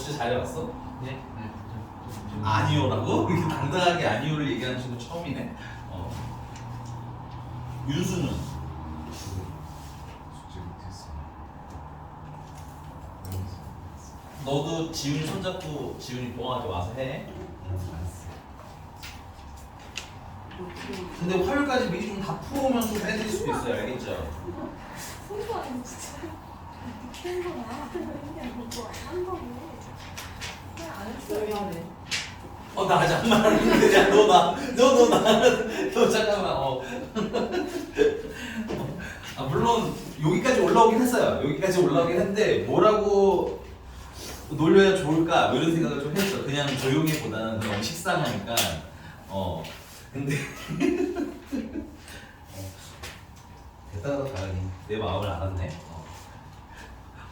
진짜 잘 해왔어? 네. 네. 아니오라고? 이렇게 당당하게 아니오를 얘기하는 친구 처음이네. 윤수는? 숙제 못했어요. 너도 지훈이 손잡고 지훈이 보강한테 와서 해. 근데 화요일까지 미리 좀 다 풀어오면 좀 빼드릴 수도 있어요. 알겠죠? 손가락이 진짜 어떻게 한 거야? 그냥 이거 한 거고 그냥 안 했어요. 나 아직 안 말하는데 야 너 잠깐만 물론 여기까지 올라오긴 했어요. 여기까지 올라오긴 했는데 뭐라고 놀려야 좋을까 뭐 이런 생각을 좀 했어. 그냥 조용히 보다는 너무 식상하니까 근데 대단하다 다행히 내 마음을 알았네.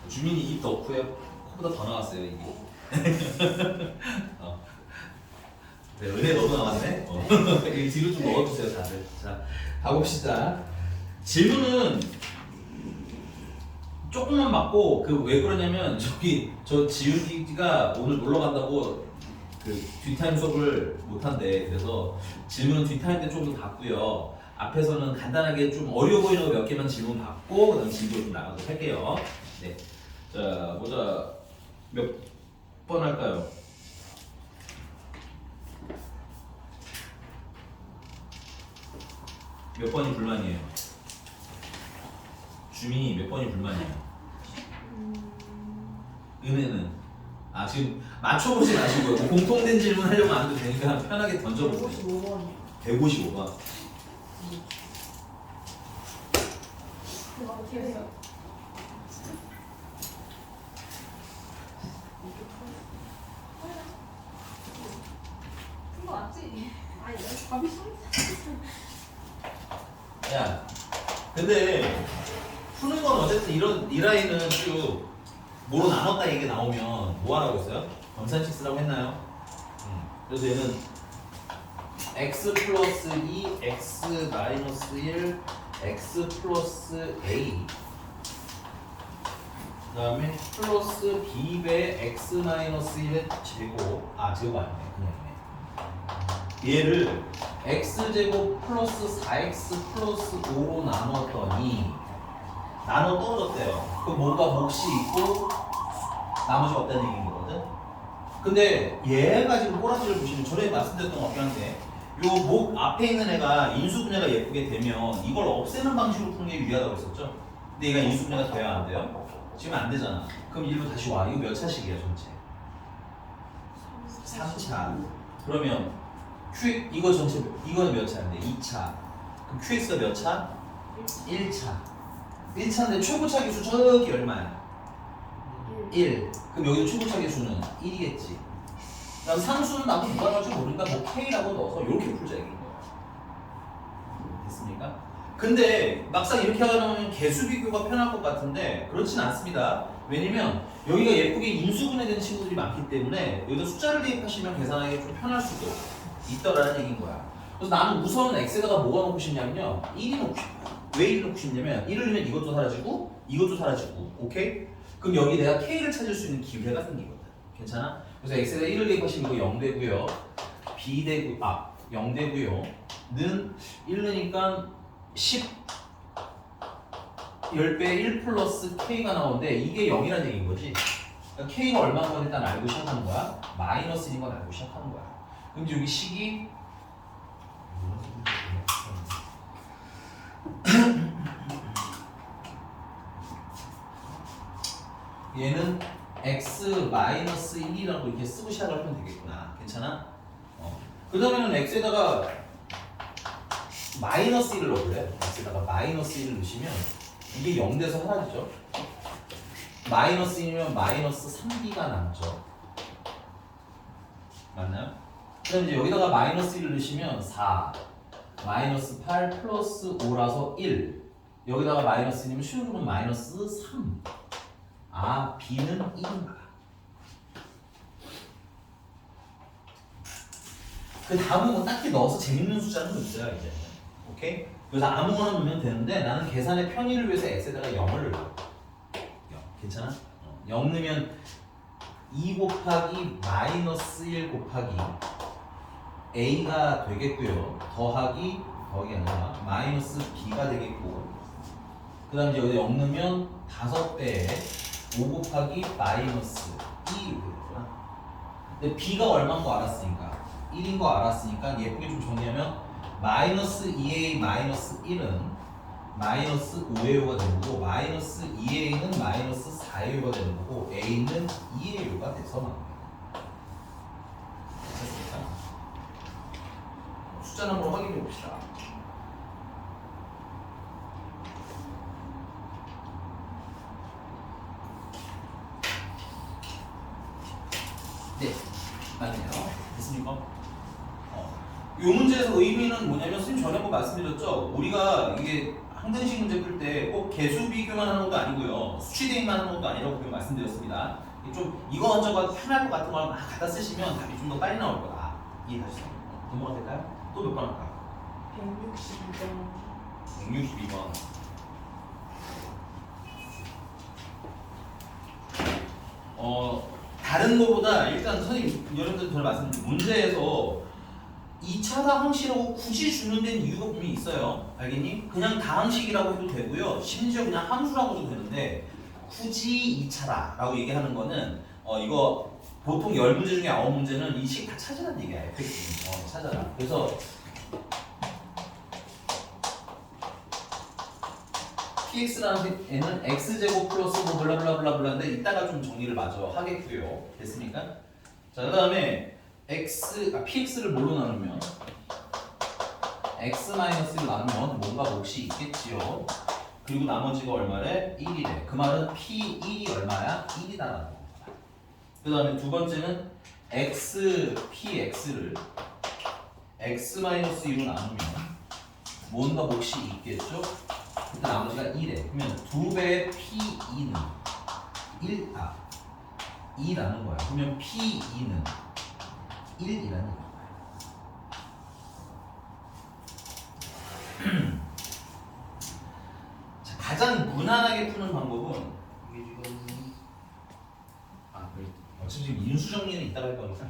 주민이 입 덕후에 코보다 더 나왔어요 이게. 네, 은혜 너도 나왔네. 이 뒤로 좀 넣어주세요 다들. 자 가봅시다. 질문은 조금만 맞고 왜 그러냐면 저 지훈이가 오늘 놀러 간다고 그 뒷타임 수업을 못 한대. 그래서 질문은 뒷타임 때 좀 더 받고요. 앞에서는 간단하게 좀 어려워 보이는 거 몇 개만 질문 받고 그다음 진도 좀 나가도록 할게요. 네. 자 보자. 몇 번 할까요? 몇 번이 불만이에요? 주민이 몇 번이 불만이에요? 은혜는? 지금 맞춰보지 마시고요. 뭐 공통된 질문 하려면 안 해도 되니까 편하게 던져보세요. 55번이요. 155번. 그거 어떻게 해요? 그거 맞지? 아니 답이 야, 근데 푸는 건 어쨌든 이 라인은 쭉 뭐로 나눴다 얘기 나오면 뭐 하라고 했어요? 검산식 쓰라고 했나요? 그래서 얘는 x 플러스 2, x 마이너스 1, x 플러스 a 그 다음에 플러스 b배 x 마이너스 1의 제곱 제곱 아니네 그냥이네. 얘를 x제곱 플러스 4x 플러스 5로 나눴더니 나눠 떨어졌대요. 그럼 뭔가 몫이 있고 나머지가 없다는 얘기인 거거든. 근데 얘가 지금 꼬라지를 보시면 전에 말씀드렸던 것 같긴 한데 요 목 앞에 있는 애가 인수분해가 예쁘게 되면 이걸 없애는 방식으로 푸는 게 유리하다고 했었죠. 근데 얘가 인수분해가 돼야 안 돼요? 지금 안 되잖아. 그럼 일로 다시 와. 이거 몇 차식이야 전체? 3차. 그러면 이거 전체 이거는 몇 차인데? 2차. 그럼 QX가 몇 차? 1차. 1차인데 최고차 기수 저기 얼마야? 1. 그럼 여기도 최고차 기수는 1이겠지. 그다음 상수는 나도 누가 나올지 모르니까 뭐 K라고 넣어서 이렇게 풀자 이게. 됐습니까? 근데 막상 이렇게 하려면 개수 비교가 편할 것 같은데 그렇진 않습니다. 왜냐면 여기가 예쁘게 인수분해된 친구들이 많기 때문에 여기다 숫자를 대입하시면 계산하기 좀 편할 수도 있더라는 얘기인 거야. 그래서 나는 우선 x에다가 뭐가 넣고 싶냐면요 1이 넣고 싶어요. 왜 1을 넣고 싶냐면 1을 넣으면 이것도 사라지고 이것도 사라지고 오케이? 그럼 여기 내가 k를 찾을 수 있는 기회가 생기거든. 괜찮아? 그래서 x에다 1을 대입하시면 이거 0 되고요. b 되고 0 되고요. 는 1 넣으니까 10 10배 1 플러스 k가 나오는데 이게 0이라는 얘기인 거지. 그러니까 k가 얼마인 건 일단 알고 시작하는 거야. 마이너스인 건 알고 시작하는 거야. 그럼 여기 식이 얘는 x 마이너스 1이라고 이렇게 쓰고 시작을 하면 되겠구나. 괜찮아? 그 다음에는 x에다가 마이너스 1을 넣어볼래요? x에다가 마이너스 1을 넣으시면 이게 0 돼서 사라지죠. 마이너스 1이면 마이너스 3b가 남죠. 맞나요? 그럼 이제 여기다가 마이너스 1을 넣으시면 4 마이너스 8 플러스 5라서 1 여기다가 마이너스 1이면 쉬운 마이너스 3 b는 1인가. 그 다음은 뭐 딱히 넣어서 재밌는 숫자는 없어요 이제. 오케이? 그래서 아무거나 넣으면 되는데 나는 계산의 편의를 위해서 x에다가 0을 넣어요. 0. 괜찮아? 0 넣으면 2 곱하기 마이너스 1 곱하기 a가 되겠고요. 더하기 아니라 마이너스 b가 되겠고, 그 다음 이제 여기 0 넣으면 5배에 5 곱하기 마이너스 2 이렇게 되구나. 근데 b가 얼마인 거 알았으니까, 1인 거 알았으니까 예쁘게 좀 정리하면 마이너스 2a 마이너스 1은 마이너스 5a가 되는 거고, 마이너스 2a는 마이너스 4a가 되는 거고, a는 2a가 돼서 나옵니다. 됐습니까? 숫자는 한번 확인해 봅시다. 네, 맞네요. 됐습니까? 이 문제에서 의미는 뭐냐면, 선생님 전에 한번 말씀드렸죠? 우리가 이게 항등식 문제 풀 때 꼭 개수 비교만 하는 것도 아니고요, 수치 대입만 하는 것도 아니라고 그렇게 말씀드렸습니다. 좀 이거저거 편할 것 같은 걸 막 갖다 쓰시면 답이 좀 더 빨리 나올 거다. 이해하시죠? 넘어가 될까요? 또 몇 번 할까요? 162번. 162번. 다른 거보다 일단 선생님 여러분들 전에 말씀드린 문제에서 2차 다항식이라고 굳이 주는 데는 이유가 분명히 있어요. 알겠니? 그냥 다항식이라고 해도 되고요. 심지어 그냥 함수라고 해도 되는데, 굳이 2차다 라고 얘기하는 거는 이거 보통 10문제 중에 9문제는 이 식 다 찾으라는 얘기야. 에펙트 찾아라. 그래서 px라는 애는 x제곱 플러스 뭐 블라블라블라블라인데 이따가 좀 정리를 마저 하겠고요. 됐습니까? 자, 그 다음에 px를 뭘로 나누면 x-1로 나누면 뭔가 몫이 있겠지요. 그리고 나머지가 얼마래? 1이래. 그 말은 p1이 얼마야? 1이다라는 겁니다. 그 다음에 두 번째는 px를 x-2로 나누면 뭔가 몫이 있겠죠? 그때 나머지가 1에. 그러면 2배의 p2는 2라는 거야. 그러면 p2는 1이라는 얘기야. 자, 가장 무난하게 푸는 방법은 이게 지금 어차피 지금 인수 정리는 이따가 할 거니까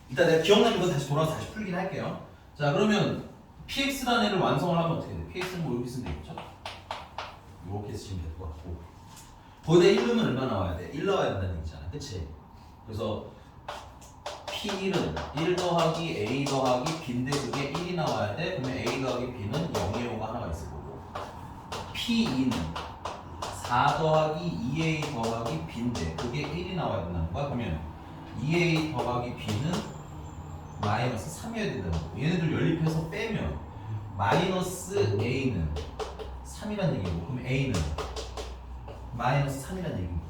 이따 내가 기억나는 거 다시 돌아서 다시 풀긴 할게요. 자, 그러면 px라는 애를 완성을 하면 어떻게 돼? px는 뭐 이렇게 쓰면 되겠죠? 이렇게 쓰시면 될 것 같고, 거기다 1 넣으면 얼마 나와야 돼? 1 나와야 된다는 얘기잖아, 그치? 그래서 p1은 1 더하기 a 더하기 b인데 그게 1이 나와야 돼. 그러면 a 더하기 b는 0의 5가 하나가 있을 거고, p2는 4 더하기 2a 더하기 b인데 그게 1이 나와야 된다는 거야. 그러면 2a 더하기 b는 마이너스 3이어야 된다는 거고, 얘네들 연립해서 빼면 마이너스 a는 3이라는 얘기고, 그럼 a는 마이너스 3이라는 얘기고,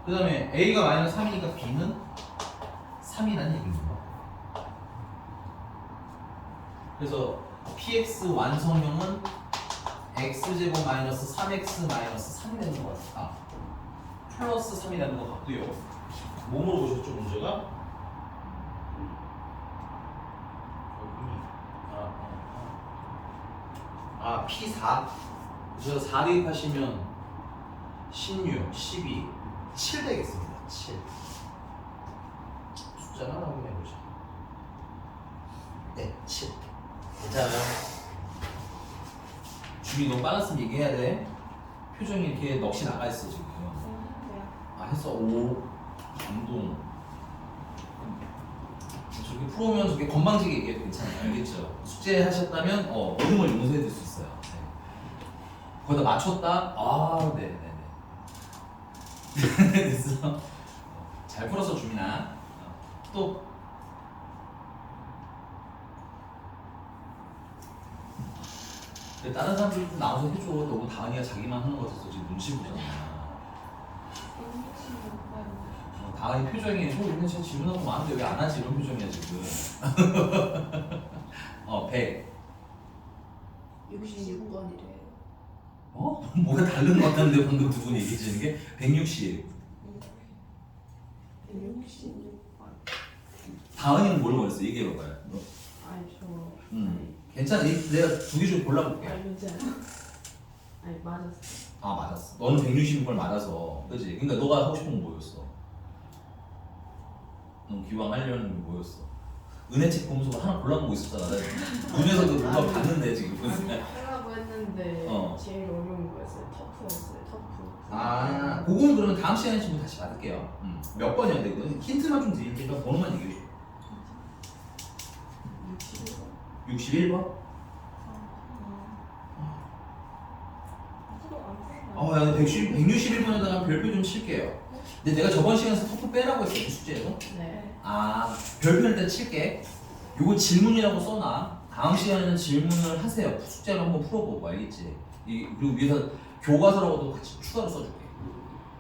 그 다음에 a가 마이너스 3이니까 b는 3이라는 얘기입니다. 그래서 px 완성형은 x제곱 마이너스 3x 마이너스 3이 되는 것 같다. 플러스 3이라는 것 같고요. 뭐 물어보셨죠, 문제가? P4. 그래서 4 대입하시면 16, 12, 7 되겠습니다. 7. 숫자나 확인해보자. 네, 7. 괜찮아요? 주민이 너무 빨랐으면 얘기해야 돼. 표정이 이렇게 넋이 나가 있어 지금. 했어. 오, 감동. 저기 풀어오면 저게 건방지게 얘기해도 괜찮아요. 알겠죠? 숙제 하셨다면 모든 걸 용서해 줄 수 있어요. 네. 거기다 맞췄다? 네네네. 됐어. 잘 풀어서 주민아. 또 다른 사람들도 나와서 해줘. 너무 다은이가 자기만 하는 것 같아서 지금 눈치 보잖아. 다은이 표정이 우리는 진짜 질문하고 많은데 왜 안 하지? 이런 표정이야 지금. 100. 66번이래. 뭐가 다른 것 같은데 방금 두 분 얘기해 주는 게 160. 166번. 다은이는 뭘 원했어? 얘기해 봐봐요. 아니 저. 괜찮아. 내가 두 개 좀 골라볼게. 아니 괜찮아. 아니 맞았어. 아 맞았어. 너는 166번 맞아서 그지? 그러니까 너가 하고 싶은 건 뭐였어? 넌 기왕하려는 게 뭐였어? 은혜책 보면서 하나 골라보고 있었잖아. 눈에서도 뭔가 봤는데 지금. 하려고 했는데 제일 어려운 거였어요. 터프였어요. 터프. 아, 그거는 그러면 다음 시간에 좀 다시 받을게요. 몇 번이었는데 이거 힌트만 좀 드릴게요. 번호만 얘기해 주세요. 61번. 61번? 어. 야, 161번에다가 별표 좀 칠게요. 근데 내가 저번 시간에서 터프 빼라고 했어, 그 숙제에서. 네. 아, 별표는 일단 칠게. 요거 질문이라고 써놔. 다음 시간에는 질문을 하세요. 숙제를 한번 풀어보고, 알겠지? 그리고 위에서 교과서라고도 같이 추가로 써줄게.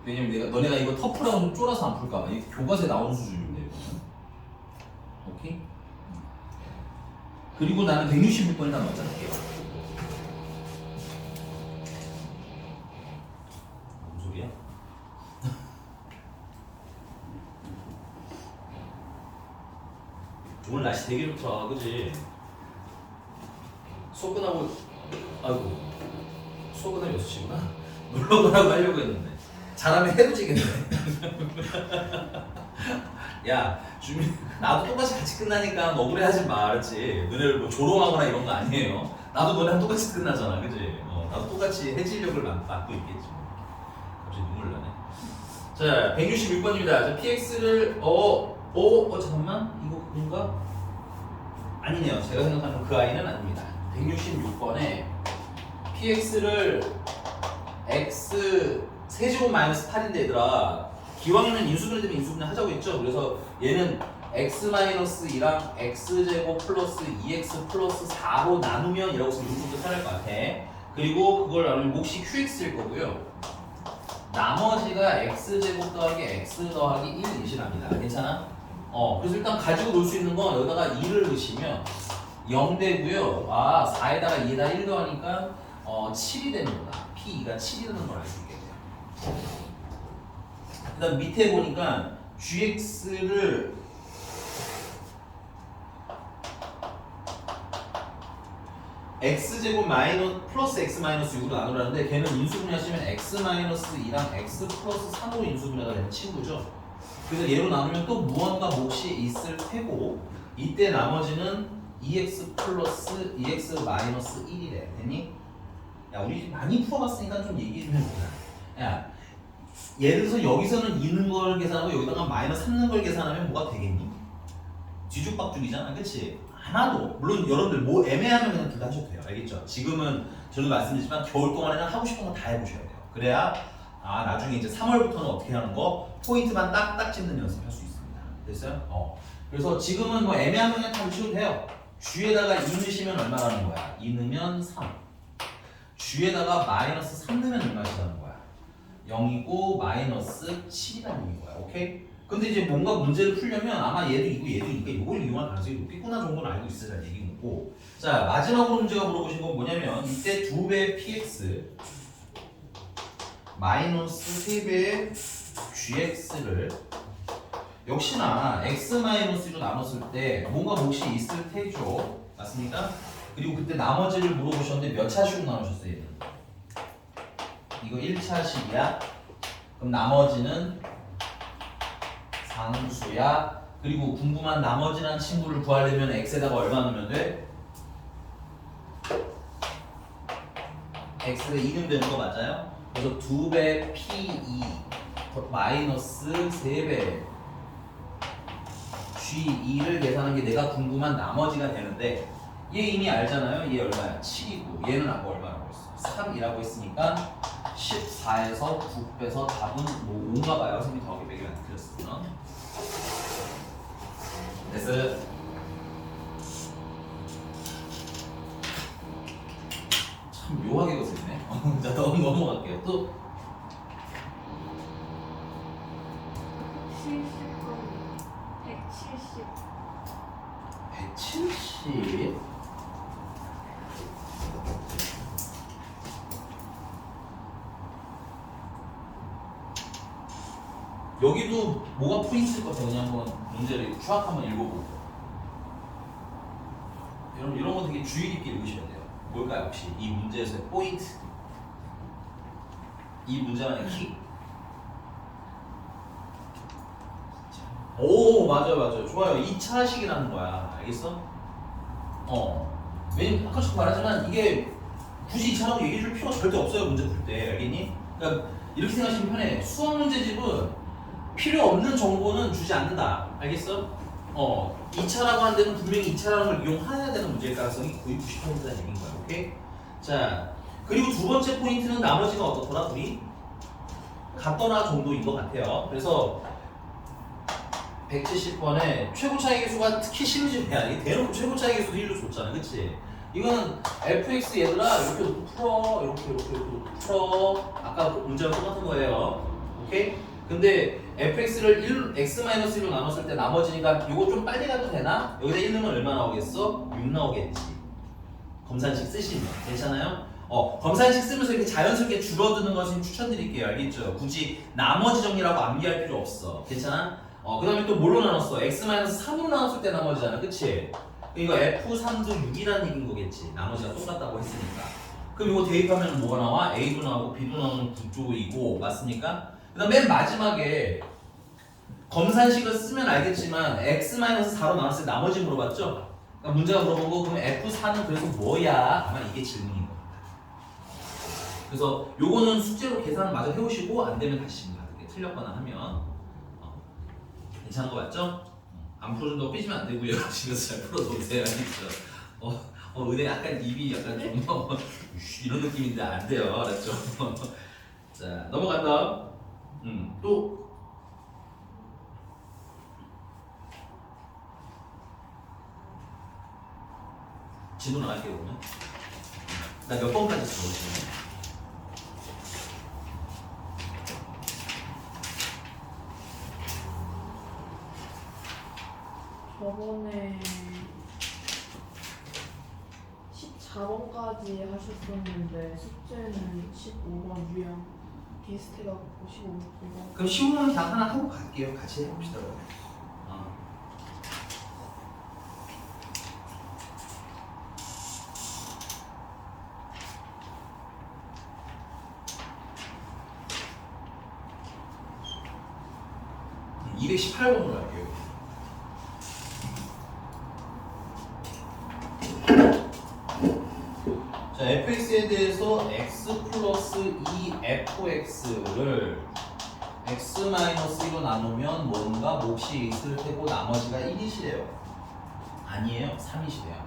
왜냐면 너네가 이거 터프라고 좀 쫄아서 안 풀까봐. 이 교과서에 나오는 수준인데, 이거는. 오케이? 그리고 나는 166번에다 먼저 할게요. 무슨 소리야? 오늘 날씨 되게 좋다, 그지? 수업 끝나고, 아이고, 수업 끝나면 6시구나? 놀러 가라고 하려고 했는데. 잘하면 해도 지겠네. 야, 나도 똑같이 같이 끝나니까 억울해하지 마, 알았지? 너네를 뭐 조롱하거나 이런 거 아니에요. 나도 너네랑 똑같이 끝나잖아, 그지? 나도 똑같이 해질력을 맡고 있겠지. 갑자기 눈물 나네. 자, 166번입니다. 자, PX를, 잠깐만. 이거 그건가? 아니네요. 제가 생각하는 그 아이는 아닙니다. 166번에 PX를 X 세제곱 마이너스 8인데 얘들아, 기왕이면 인수분해 되면 인수분해 하자고 했죠. 그래서 얘는 x 마이너스 2랑 x제곱 플러스 2x 플러스 4로 나누면 이라고 쓰면 인수분해 편할 것 같아. 그리고 그걸 나누면 몫이 qx일 거고요. 나머지가 x제곱 더하기 x 더하기 1 이시랍니다. 괜찮아? 그래서 일단 가지고 놀 수 있는 건 여기다가 2를 넣으시면 0 되고요. 4에다가 2에다가 1 더하니까 7이 되는구나. P2가 7이라는 걸 알 수 있겠네요. 그 다음 밑에 보니까 gx를 x제곱 플러스 x 마이너스 6으로 나누라는데 걔는 인수분해하시면 x 마이너스 2랑 x 플러스 3으로 인수분해가 되는 친구죠. 그래서 얘로 나누면 또 무언가 몫이 있을 테고 이때 나머지는 2x 플러스 2x 마이너스 1이래. 됐니? 야, 우리 많이 풀어봤으니까 좀 얘기해주면 되나? 야, 예를 들어서 여기서는 있는 걸 계산하고 여기다가 마이너스 3는 걸 계산하면 뭐가 되겠니? 뒤죽박죽이잖아, 그치? 하나도. 물론 여러분들 뭐 애매하면 그냥 둘 다 하셔도 돼요. 알겠죠? 지금은 저도 말씀드리지만 겨울 동안에는 하고 싶은 거 다 해보셔야 돼요. 그래야 나중에 이제 3월부터는 어떻게 하는 거 포인트만 딱딱 짚는 연습할 수 있습니다. 됐어요? 그래서 지금은 뭐 애매하면 그냥 다 붙여도 돼요. G에다가 2 넣으시면 얼마 나는 거야? 2 넣으면 3. G에다가 마이너스 3 넣으면 얼마시라는 거야? 0이고 마이너스 7이라는 얘기인 거야. 오케이? 근데 이제 뭔가 문제를 풀려면 아마 얘도 있고 얘도 있으니까 이걸 이용할 가능성이 높겠구나 정도는 알고 있으라는 얘기인 거고. 자, 마지막으로 문제가 물어보신 건 뭐냐면 이때 2배의 px 마이너스 3배의 gx를 역시나 x-1로 나눴을 때 뭔가 몫이 있을 테죠. 맞습니까? 그리고 그때 나머지를 물어보셨는데 몇 차식으로 나누셨어요? 얘는? 이거 1차식이야. 그럼 나머지는 상수야. 그리고 궁금한 나머지란 친구를 구하려면 x에다가 얼마 넣으면 돼? x에 2 넣으면 되는 거 맞아요? 그래서 2배 p2 마이너스 3배 g2를 계산한 게 내가 궁금한 나머지가 되는데 얘 이미 알잖아요. 얘 얼마야? 7이고 얘는 아까 얼마라고 했어? 3이라고 했으니까 14에서 9 빼서 답은 뭐 5인가 봐요. 선생님이 더하기 빼기 안 틀렸으면. 됐어요. 참 묘하게 거슬리네. 자, 넘어갈게요. 또 170. 170. 여기도 뭐가 포인트일 것 같아요. 그냥 한번 문제를 쫙 한번 읽어보고. 여러분 이런 거 되게 주의 깊게 읽으셔야 돼요. 뭘까요? 혹시 이 문제에서의 포인트. 이 문제만의 킥. 오 맞아요. 좋아요. 2차식이라는 거야. 알겠어? 왜냐면 아까 처음 말하지만 이게 굳이 2차라고 얘기해줄 필요가 절대 없어요. 문제 풀 때. 알겠니? 그러니까 이렇게 생각하시면 편해. 수학 문제집은 필요 없는 정보는 주지 않는다. 알겠어? 2차라고 하는 데는 분명히 2차라는 걸 이용해야 되는 문제일 가능성이 거의 90%라는 얘기인 거야. 오케이? 자, 그리고 두 번째 포인트는 나머지가 어떻더라? 우리? 같더라 정도인 것 같아요. 그래서 170번에 최고 차이 계수가 특히 심지어야. 이게 대놓고 최고 차이 계수도 1로 줬잖아. 그치? 이거는 fx 얘들아 이렇게 놓고 풀어. 이렇게 놓고 풀어. 아까 문제랑 똑같은 거예요. 오케이? 근데 fx를 x-1로 나눴을 때 나머지니까 이거 좀 빨리 가도 되나? 여기다 1 넣으면 얼마 나오겠어? 6 나오겠지. 검산식 쓰시면 괜찮아요? 검산식 쓰면서 이렇게 자연스럽게 줄어드는 것은 추천드릴게요. 알겠죠? 굳이 나머지 정리라고 암기할 필요 없어. 괜찮아? 그 다음에 또 뭘로 나눴어? x-3으로 나눴을 때 나머지잖아. 그치? 이거 f3도 6이라는 얘기인 거겠지. 나머지가 똑같다고 했으니까. 그럼 이거 대입하면 뭐가 나와? a도 나오고 b도 나오는 구조이고 맞습니까? 그 다음 맨 마지막에 검산식을 쓰면 알겠지만 x-4로 나눴을 때 나머지 물어봤죠? 그러니까 문제가 물어본 거 그러면 f4는 그래서 뭐야? 아마 이게 질문인 겁니다. 그래서 요거는 숙제로 계산 마저 해오시고 안 되면 다시 받을게. 틀렸거나 하면 괜찮은 거 맞죠? 안 풀어준다고 삐지면 안 되고요. 집에서 잘 풀어놓으세요. 알겠죠? 은혜 약간 입이 약간 좀 이런 느낌인데 안 돼요. 알았죠? 자 넘어간다. 또 진도 나갈게요. 그러면 나 몇 번까지 써보시네. 저번에 14번까지 하셨었는데 숙제는 15번 유형 비슷해갖고 15번. 그럼 15번 그냥 하나 하고 갈게요. 같이 해봅시다. 그러면. 218번으로 갈게요. 자, fx에 대해서 x 플러스 2fx를 x-1로 나누면 뭔가 몫이 있을 테고 나머지가 1이시래요. 아니에요. 3이시래요.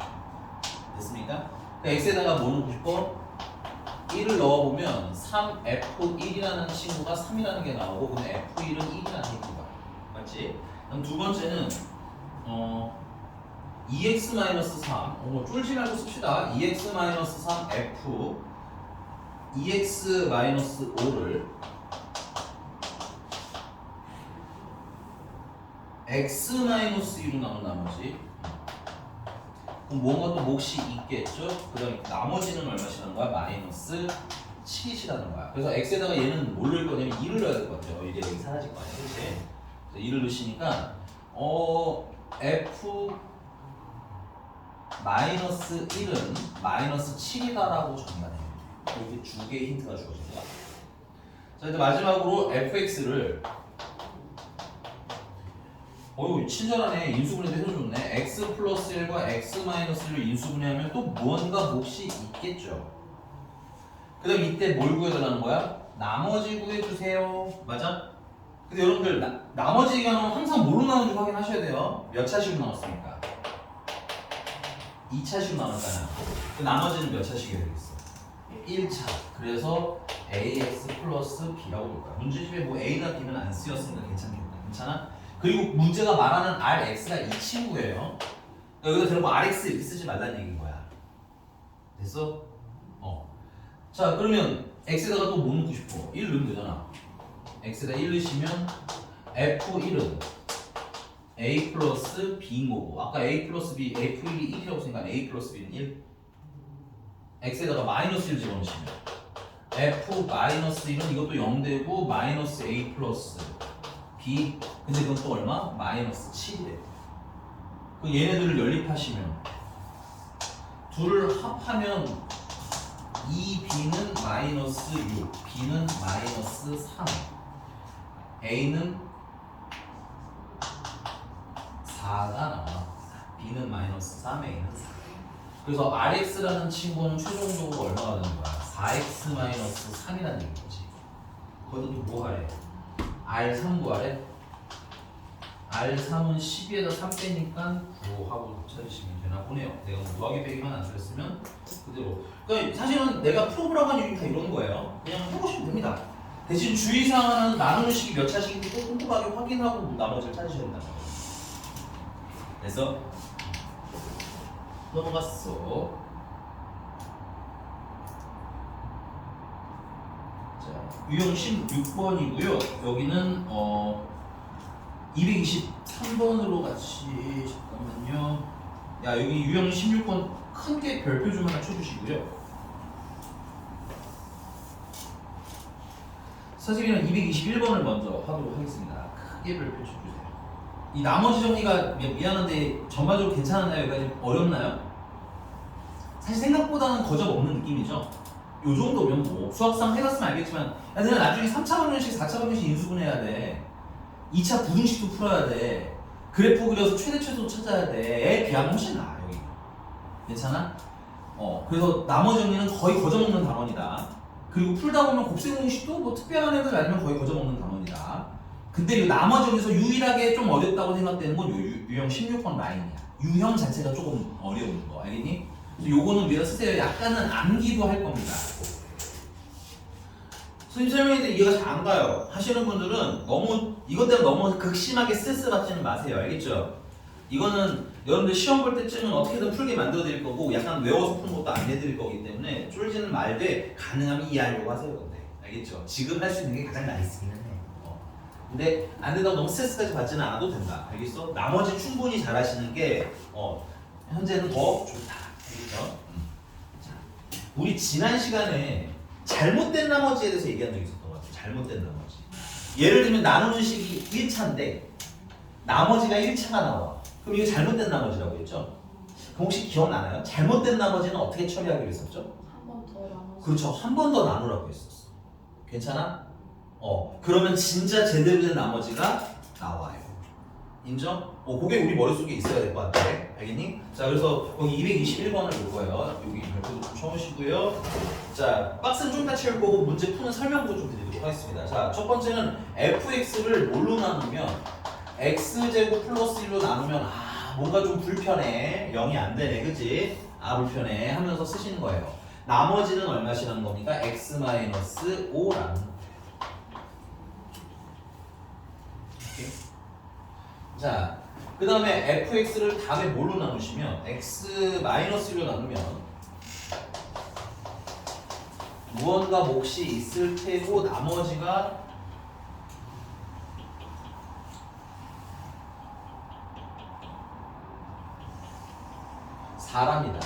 됐습니까? 그러니까 x에다가 뭐 넣고 싶어? 1을 넣어보면 3f1이라는 친구가 3이라는 게 나오고 그럼 f1은 1이라는 얘기가 맞지? 그럼 두 번째는 2x-3 쫄지 말고 씁시다. 2x-3 f 2x-5를 x-2로 나눈 나머지 그럼 뭔가 또 몫이 있겠죠? 그 다음에 나머지는 얼마시라는 거야? 마이너스 7이시라는 거야. 그래서 x에다가 얘는 뭘 넣을 거냐면 2를 넣어야 될 것 같아요. 이게 여기 사라질 거 아니야, 그치? 2를 넣으시니까 f 마이너스 1은 마이너스 7이다라고 정리가 됩니다. 이렇게 두 개의 힌트가 주어집니다. 자, 이제 마지막으로 fx를 친절하네. 인수분해도 해줘줬네. x 플러스 1과 x 마이너스 1을 인수분해하면 또 무언가 몫이 있겠죠. 그 다음 이때 뭘 구해달라는 거야? 나머지 구해주세요. 맞아? 근데 여러분들 나머지 얘기하면 항상 뭘로 나오는지 확인하셔야 돼요. 몇 차식으로 나왔습니까? 2차식으로 나왔잖아요. 그 나머지는 몇 차식이 되겠어? 1차. 그래서 ax 플러스 b라고 볼 거야. 문제집에 뭐 a나 b는 안 쓰였으니까 괜찮겠다. 괜찮아? 그리고 문제가 말하는 rx가 이 친구예요. 여기다 들어보 rx 이렇게 쓰지 말라는 얘기인 거야. 됐어? 자, 그러면 x에다가 또 뭐 넣고 싶어? 1 넣으면 되잖아. x에다 1 넣으시면 f1은 a 플러스 b인 거고 아까 a 플러스 b, f1이 1이라고 생각하면 a 플러스 b는 1 x에다가 마이너스 1 집어넣으시면 f 마이너스 1은 이것도 0되고 마이너스 a 플러스 b 근데 그건 또 얼마? 마이너스 7이래. 그 얘네들을 연립하시면 둘을 합하면 2b는 마이너스 6, b는 마이너스 3, a는 4가 나와. b는 마이너스 3, a는 4. 그래서 rx라는 친구는 최종적으로 얼마가 되는 거야? 4x 마이너스 3이라는 얘기인 거지. 거기다 또 뭐 하래? r3 구하래? r3은 12에다 3 빼니까 9하고 찾으시면 되나 보네요. 내가 뭐 더하기 빼기만 안 쓰랬으면 그대로. 그러니까 사실은 내가 풀어보라고 한 이유는 다 이런 거예요. 그냥 해보시면 됩니다. 대신 주의사항은 나누는 식이 몇 차식인지 꼭 꼼꼼하게 확인하고 나머지를 찾으셔야 된다는 거예요. 그래서 넘어갔어. 자, 유형 16번이고요. 여기는 223번으로 같이 잠깐만요. 야, 여기 유형 16번 큰 게 별표 좀 하나 쳐주시고요. 사실은 221번을 먼저 하도록 하겠습니다. 크게 별표 쳐주세요. 이 나머지 정리가 미안한데 전반적으로 괜찮았나요? 여기까지 어렵나요? 사실 생각보다는 거적 없는 느낌이죠. 요 정도면 뭐 수학상 해봤으면 알겠지만 야, 내가 나중에 3차 방정식, 4차 방정식 인수분해야 돼. 2차 부등식도 풀어야 돼. 그래프 그려서 최대 최소 찾아야 돼. 애 비하면 훨씬 나아 여기. 괜찮아? 그래서 나머지 정리는 거의 거저먹는 단원이다. 그리고 풀다 보면 곱셈 공식도 뭐 특별한 애들 아니면 거의 거저먹는 단원이다. 근데 이 나머지 중에서 유일하게 좀 어렵다고 생각되는 건 유형 16번 라인이야. 유형 자체가 조금 어려운 거 알겠니? 그래서 요거는 위에다 쓰세요. 약간은 암기도 할 겁니다. 선생님 설명했는데 이해가 잘 안 가요 하시는 분들은 너무 이것 때문에 너무 극심하게 스트레스 받지는 마세요. 알겠죠? 이거는 여러분들 시험 볼 때쯤은 어떻게든 풀게 만들어 드릴 거고 약간 외워서 푸는 것도 안 해드릴 거기 때문에 쫄지는 말되 가능하면 이해하려고 하세요. 근데 알겠죠? 지금 할 수 있는 게 가장 나이스기는 해. 근데 안 된다고 너무 스트레스까지 받지는 않아도 된다. 알겠어? 나머지 충분히 잘하시는 게 현재는 더 좋다. 알겠죠? 자, 우리 지난 시간에 잘못된 나머지에 대해서 얘기한 적이 있었던 것 같아요. 잘못된 나머지. 예를 들면 나누는 식이 1차인데 나머지가 1차가 나와. 그럼 이거 잘못된 나머지라고 했죠? 그럼 혹시 기억나나요? 잘못된 나머지는 어떻게 처리하기로 했었죠? 한 번 더 나눠서. 그렇죠. 한 번 더 나누라고 했었어. 괜찮아? 그러면 진짜 제대로 된 나머지가 나와요. 인정? 그게 우리 머릿속에 있어야 될 것 같아. 알겠니? 자, 그래서 여기 221번을 볼 거예요. 여기 별표도 좀 쳐놓으시고요. 자, 박스는 좀 이따 채울 거고 문제 푸는 설명도 좀 드리도록 하겠습니다. 자, 첫 번째는 fx를 뭘로 나누면 x제곱 플러스 1로 나누면 뭔가 좀 불편해. 0이 안 되네. 그치? 불편해 하면서 쓰시는 거예요. 나머지는 얼마씩이라는 겁니까? x-5라는 거예요. 자, 그 다음에 fx를 다음에 뭘로 나누시면 x-1로 나누면 무언가 몫이 있을 테고 나머지가 사람이다.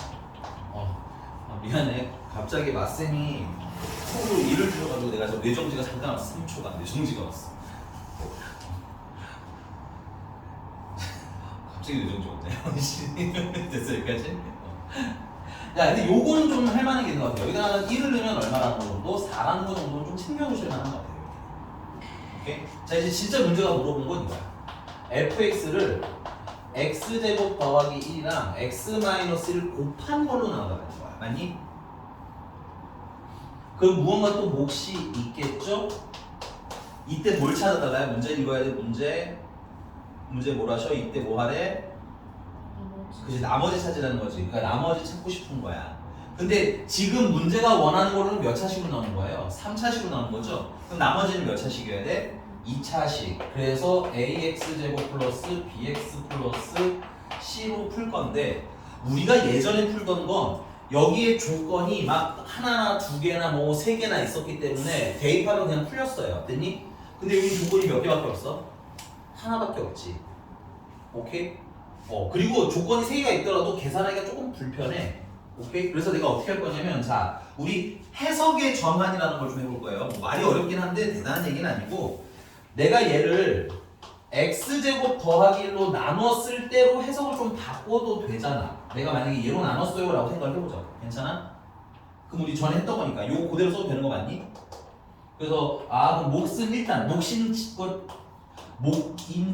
미안해. 갑자기 맞쌤이 속으로 일을 주셔가지고 내가 저 뇌정지가 잠깐 왔어. 3초간 뇌정지가 왔어. 갑자기 뇌정지 왔네. 됐어 여기까지? 야 근데 요거는 좀 할만한 게 있는 것 같아요. 여기다 1을 넣으면 얼마라는 거 정도? 4라는 거 정도는 좀 챙겨주실 만한 것 같아요. 오케이? 자 이제 진짜 문제가 물어본 건 이거야. fx를 x제곱 더하기 1이랑 x-1을 곱한 걸로 나눠가는 거야. 맞니? 그럼 무언가 또 몫이 있겠죠? 이때 뭘 찾아달라요? 문제 읽어야 돼. 문제 뭘 하셔? 이때 뭐 하래? 그치, 나머지 찾으라는 거지. 그러니까 나머지 찾고 싶은 거야. 근데 지금 문제가 원하는 거는 몇 차식으로 나오는 거예요? 3차식으로 나오는 거죠? 그럼 나머지는 몇 차식이어야 돼? 2차식. 그래서 ax제곱 플러스 bx 플러스 c로 풀 건데 우리가 예전에 풀던 건 여기에 조건이 막 하나나 두 개나 뭐 세 개나 있었기 때문에 대입하면 그냥 풀렸어요. 됐니? 근데 여기 조건이 몇 개밖에 없어? 하나밖에 없지. 오케이? 그리고 조건이 세 개가 있더라도 계산하기가 조금 불편해. 오케이? 그래서 내가 어떻게 할 거냐면 자, 우리 해석의 전환이라는 걸 좀 해볼 거예요. 뭐 말이 어렵긴 한데 대단한 얘기는 아니고 내가 얘를 x제곱 더하기 1로 나눴을 때로 해석을 좀 바꿔도 되잖아. 내가 만약에 얘로 나눴어요 라고 생각을 해보자. 괜찮아? 그럼 우리 전에 했던 거니까 요거 그대로 써도 되는 거 맞니? 그래서 그럼 몫은 일단 목인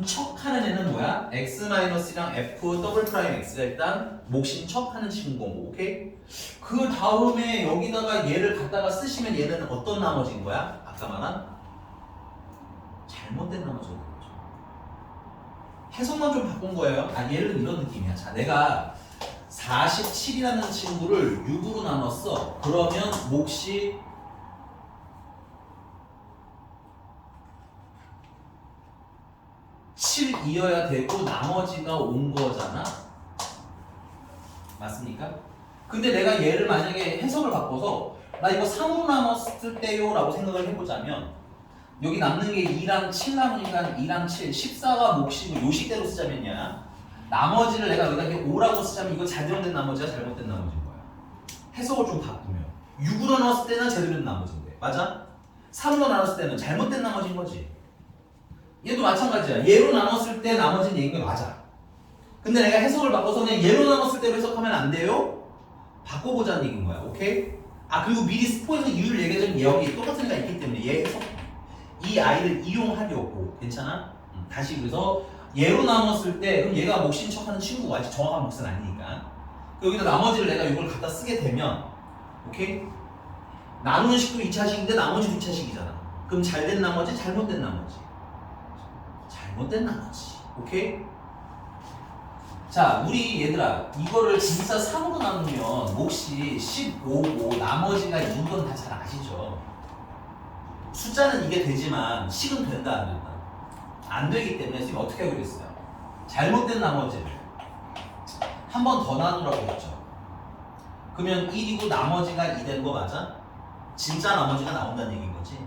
척하는 애는 뭐야? x-랑 f 더블 프라임 x가 일단 몫인 척하는 친구고, 오케이? 그 다음에 여기다가 얘를 갖다가 쓰시면 얘는 어떤 나머지인 거야? 아까 말한 잘못된 나머지인 거죠. 해석만 좀 바꾼 거예요. 얘는 이런 느낌이야. 자, 내가 47이라는 친구를 6으로 나눴어. 그러면 몫이 7이어야 되고 나머지가 온 거잖아. 맞습니까? 근데 내가 얘를 만약에 해석을 바꿔서 나 이거 3으로 나눴을 때요 라고 생각을 해보자면 여기 남는 게 2랑 7 남으니까 2랑 7, 14가 몫이고 요식대로 쓰자면야 나머지를 내가 여기다 5라고 쓰자면 이거 제대로 된 나머지야 잘못된 나머지인 거야. 해석을 좀 바꾸면 6으로 나눴을 때는 제대로 된 나머지인데 맞아? 3으로 나눴을 때는 잘못된 나머지인 거지. 얘도 마찬가지야. 얘로 나눴을 때 나머지는 얘인 게 맞아. 근데 내가 해석을 바꿔서 그냥 얘로 나눴을 때로 해석하면 안 돼요? 바꿔보자는 얘기인 거야. 오케이? 그리고 미리 스포에서 이유를 얘기하자면 여기 똑같은 애가 있기 때문에 얘 해석 이 아이를 이용하려고. 괜찮아? 다시 그래서 얘로 나눴을 때 그럼 얘가 몫인 척하는 친구가 아직 정확한 몫은 아니니까 여기다 나머지를 내가 이걸 갖다 쓰게 되면 오케이? 나누는 식도 2차식인데 나머지 2차식이잖아. 그럼 잘된 나머지 잘못된 나머지 잘못된 나머지. 오케이? 자, 우리 얘들아 이거를 진짜 3으로 나누면 몫이 15고 나머지가 2인 건 다 잘 아시죠? 숫자는 이게 되지만 식은 된다 안 된다? 안 되기 때문에 지금 어떻게 하기로 했어요? 잘못된 나머지를 한 번 더 나누라고 했죠. 그러면 1이고 나머지가 2 된 거 맞아? 진짜 나머지가 나온다는 얘기인 거지.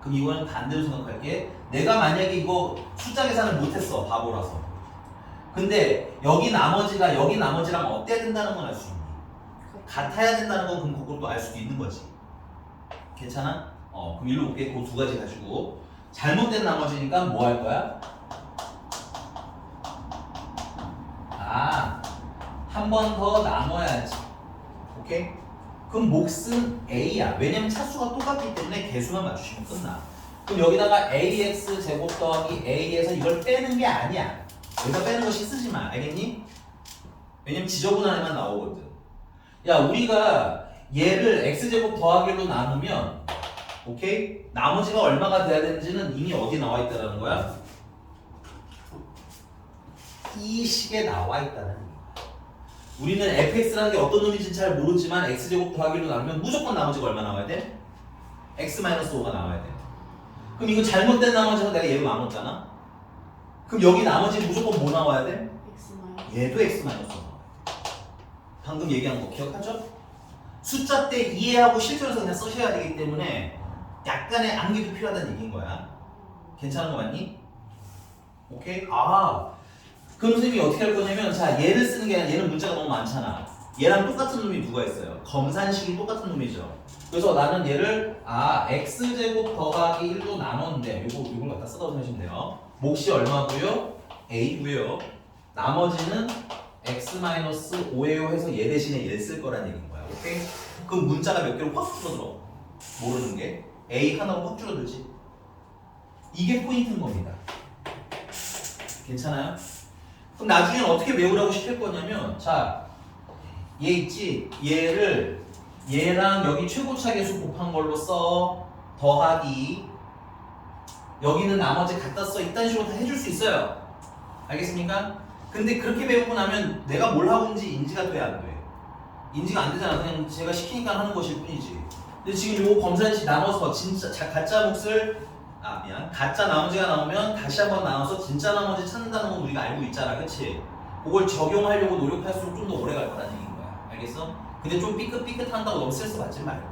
그럼 이거는 반대로 생각할게. 내가 만약에 이거 숫자 계산을 못했어. 바보라서. 근데 여기 나머지랑 어때야 된다는 건 알 수 있니? 같아야 된다는 건 그럼 그것도 알 수도 있는 거지. 괜찮아? 그럼 일로 올게. 그 두 가지 가지고 잘못된 나머지니까 뭐 할 거야? 한 번 더 나눠야지. 오케이? 그럼 몫은 A야. 왜냐면 차수가 똑같기 때문에 개수만 맞추시면 끝나. 그럼 여기다가 AX 제곱 더하기 A에서 이걸 빼는 게 아니야. 여기다 빼는 거 쓰지 마. 알겠니? 왜냐면 지저분한 애만 나오거든. 야, 우리가 얘를 X제곱 더하기 1로 나누면 오케이? 나머지가 얼마가 돼야 되는지는 이미 어디 나와 있다는 거야? 이 식에 나와 있다는 거야. 우리는 fx라는 게 어떤 놈인지 잘 모르지만 x제곱 더하기로 나누면 무조건 나머지가 얼마 나와야 돼? x-5가 나와야 돼. 그럼 이거 잘못된 나머지는 내가 얘로 나눴잖아? 그럼 여기 나머지 무조건 뭐 나와야 돼? 얘도 x-5 나와야 돼. 방금 얘기한 거 기억하죠? 숫자 때 이해하고 실전에서 그냥 쓰셔야 되기 때문에 약간의 암기도 필요하다는 얘기인 거야. 괜찮은 거 맞니? 오케이? 그럼 선생님이 어떻게 할 거냐면 자 얘를 쓰는 게 아니라 얘는 문자가 너무 많잖아. 얘랑 똑같은 놈이 누가 있어요? 검산식이 똑같은 놈이죠. 그래서 나는 얘를 x제곱 더하기 1로 나눴는데 요걸 갖다 쓰다고 생각하시면 돼요. 몫이 얼마고요? a고요. 나머지는 x-5예요 해서 얘 대신에 얘를 쓸 거란 얘기인 거야. 오케이? 그럼 문자가 몇 개로 확 줄어들어. 모르는 게 a 하나로 확 줄어들지. 이게 포인트인 겁니다. 괜찮아요? 그럼 나중엔 어떻게 외우라고 시킬 거냐면 자, 얘 있지? 얘랑 여기 최고차 계수 곱한 걸로 써. 더하기 여기는 나머지 갖다 써. 이딴 식으로 다 해줄 수 있어요. 알겠습니까? 근데 그렇게 배우고 나면 내가 뭘 하고 있는지 인지가 돼 안 돼? 인지가 안 되잖아. 그냥 제가 시키니까 하는 것일 뿐이지. 근데 지금 요 검산식 나눠서 진짜 가짜 몫을 가짜 나머지가 나오면 다시 한번 나눠서 진짜 나머지 찾는다는 건 우리가 알고 있잖아. 그치? 그걸 적용하려고 노력할수록 좀 더 오래 갈 거라는 얘기인 거야. 알겠어? 근데 좀 삐끗삐끗한다고 너무 스트레스 받지 말고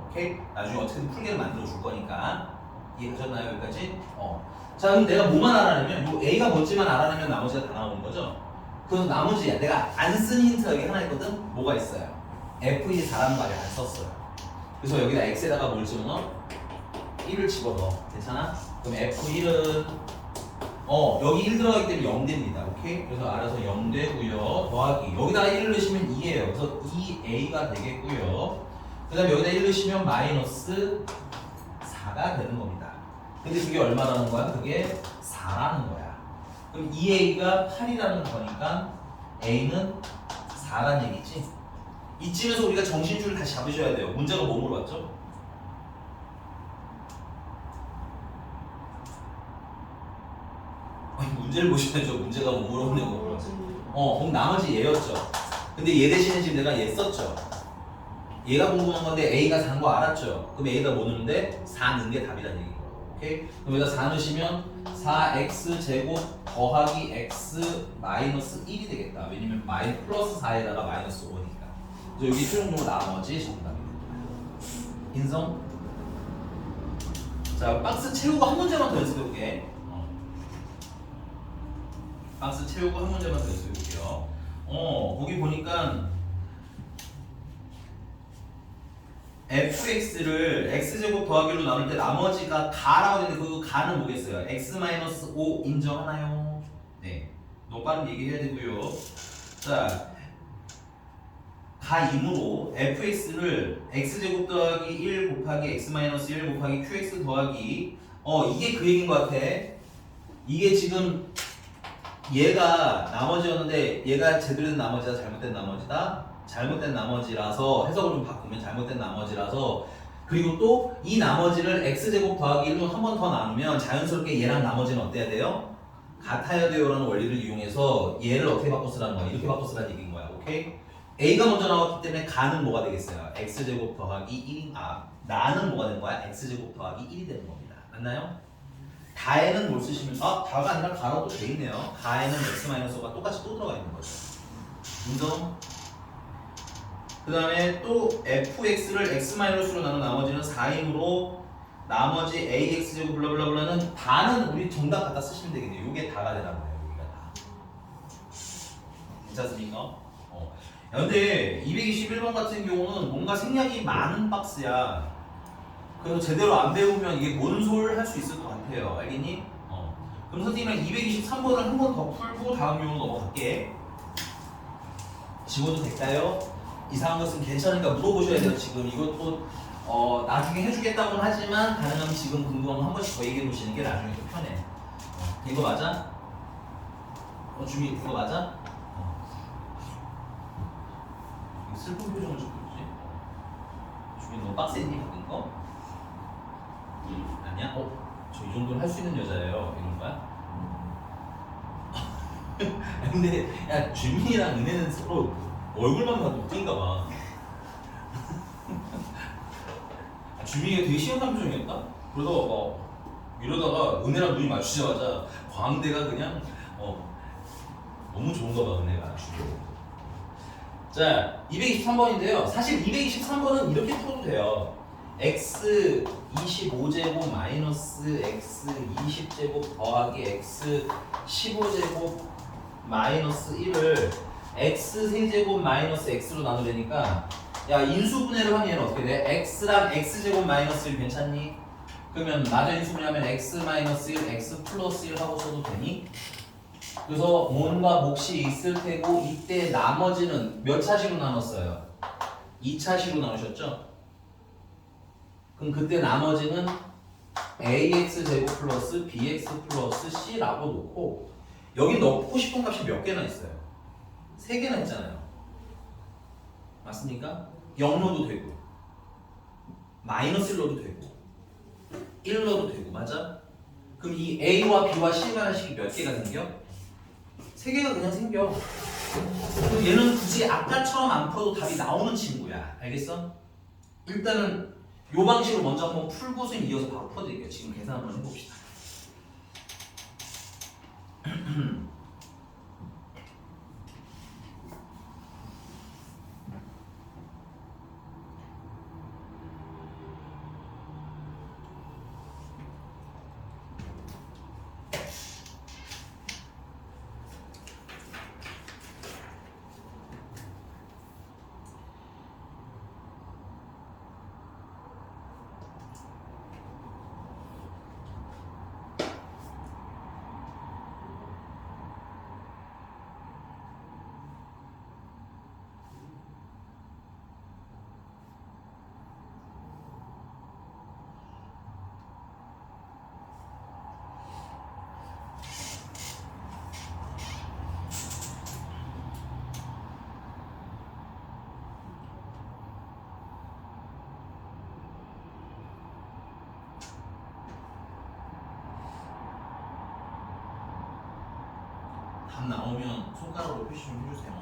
오케이? 나중에 어떻게든 풀개를 만들어 줄 거니까 이해하셨나요? 여기까지? 자 그럼 내가 뭐만 알아내면 요 A가 뭔지만 알아내면 나머지가 다 나오는 거죠? 그래서 나머지야 내가 안 쓴 힌트가 여기 하나 있거든? 뭐가 있어요? F1 4라는 말을 안 썼어요. 그래서 여기다 X에다가 뭘 집어넣어? 1을 집어넣어. 괜찮아? 그럼 F1은 여기 1 들어가기 때문에 0 됩니다. 오케이? 그래서 알아서 0 되고요. 더하기 여기다가 1을 넣으시면 2예요. 그래서 2A가 되겠고요. 그 그 다음에 여기다 1 넣으시면 마이너스 4가 되는 겁니다. 근데 그게 얼마라는 거야? 그게 4라는 거야. 그럼 2a가 8이라는 거니까 a는 4라는 얘기지. 이쯤에서 우리가 정신줄을 다시 잡으셔야 돼요. 문제가 뭐 물어봤죠? 아니, 문제를 보셔야죠. 문제가 뭐 물어보냐고. 그럼 나머지 얘였죠. 근데 얘 대신에 지금 내가 얘 썼죠. 얘가 궁금한 건데 A가 4인 거 알았죠? 그럼 A에다 뭐 넣는데? 4 넣는 게 답이라는 얘기인 거예요. 오케이? 그럼 여기다 4 넣으시면 4x 제곱 더하기 x 마이너스 1이 되겠다. 왜냐면 플러스 4에다가 마이너스 5니까. 그래서 여기 최종적으로 나머지 정답입니다. 인성? 자, 박스 채우고 한 문제만 더 연습해볼게. 박스 채우고 한 문제만 더 연습해볼게요. 거기 보니까 fx를 x제곱 더하기로 나눌 때 나머지가 가라고 했는데 그 가는 뭐겠어요? x-5 인정하나요? 네, 너무 빠른 얘기해야 되고요. 자, 가임으로 fx를 x제곱 더하기 1 곱하기 x-1 곱하기 qx 더하기 이게 그 얘기인 것 같아. 이게 지금 얘가 나머지였는데 얘가 제대로 된 나머지다 잘못된 나머지다? 잘못된 나머지라서 해석을 좀 바꾸면 잘못된 나머지라서 그리고 또 이 나머지를 x제곱 더하기 1로 한 번 더 나누면 자연스럽게 얘랑 나머지는 어때야 돼요? 같아야 돼요 라는 원리를 이용해서 얘를 어떻게 바꿔 쓰라는 거야? 이렇게 바꿔 쓰라는 얘기인 거야. 오케이? a가 먼저 나왔기 때문에 가는 뭐가 되겠어요? x제곱 더하기 1이 나는 뭐가 되는 거야? x제곱 더하기 1이 되는 겁니다. 맞나요? 가에는 뭘 쓰시면 다가 아니라 가라고 돼 있네요. 가에는 x-5가 똑같이 또 들어가 있는 거죠. 인정? 그 다음에 또 fx를 x-로 나눈 나머지는 4이므로 나머지 ax제곱 블라블라블라는 다는 우리 정답 갖다 쓰시면 되겠네요. 이게 다가 되는 거예요. 여기가 다. 괜찮습니까? 근데 221번 같은 경우는 뭔가 생략이 많은 박스야. 그래서 제대로 안 배우면 이게 뭔솔 할 수 있을 것 같아요. 알겠니? 그럼 선생님이랑 223번을 한 번 더 풀고 다음 용으로 넘어갈게. 지워도 될까요? 이상한 것은 괜찮으니까 물어보셔야 돼요. 지금 이것도 나중에 해주겠다고는 하지만 가능하면 지금 궁금한 거 한 번씩 더 얘기해 보시는 게 나중에 좀 편해. 이거 맞아? 주미 이거 맞아? 슬픈 표정을 좀 보지. 주미 너무 빡셌니 바뀐 거? 아니야? 저 이 정도는 할 수 있는 여자예요. 이런 거야? 근데 야 주민이랑 은혜는 서로 얼굴만 봐도 웃긴가 봐. 주민이가 되게 시원한 표정이었다? 그러다가 이러다가 은혜랑 눈이 마주치자마자 광대가 그냥 너무 좋은가 봐 은혜가. 자 223번인데요 사실 223번은 이렇게 풀어도 돼요. x 25제곱 마이너스 x 20제곱 더하기 x 15제곱 마이너스 1을 x 세제곱 마이너스 x로 나누려니까 야 인수분해를 하면 얘는 어떻게 돼? x랑 x제곱 마이너스 1 괜찮니? 그러면 나전 인수분해하면 x 마이너스 1 x 플러스 1 하고 써도 되니? 그래서 뭔가 몫이 있을 테고 이때 나머지는 몇 차식으로 나눴어요? 2차식으로 나누셨죠? 그럼 그때 나머지는 ax 제곱 플러스 bx 플러스 c라고 놓고 여기 넣고 싶은 값이 몇 개나 있어요? 3개나 있잖아요. 맞습니까? 0 넣어도 되고 마이너스 1 넣어도 되고 1 넣어도 되고 맞아? 그럼 이 a와 b와 c에 관한 식이 몇 개가 생겨? 3개가 그냥 생겨. 그럼 얘는 굳이 아까처럼 안 풀어도 답이 나오는 친구야. 알겠어? 일단은 요 방식으로 먼저 한번 풀고서 이어서 바로 풀어드릴게요. 지금 계산 한번 해봅시다. 답 나오면 손가락으로 표시 좀 해주세요.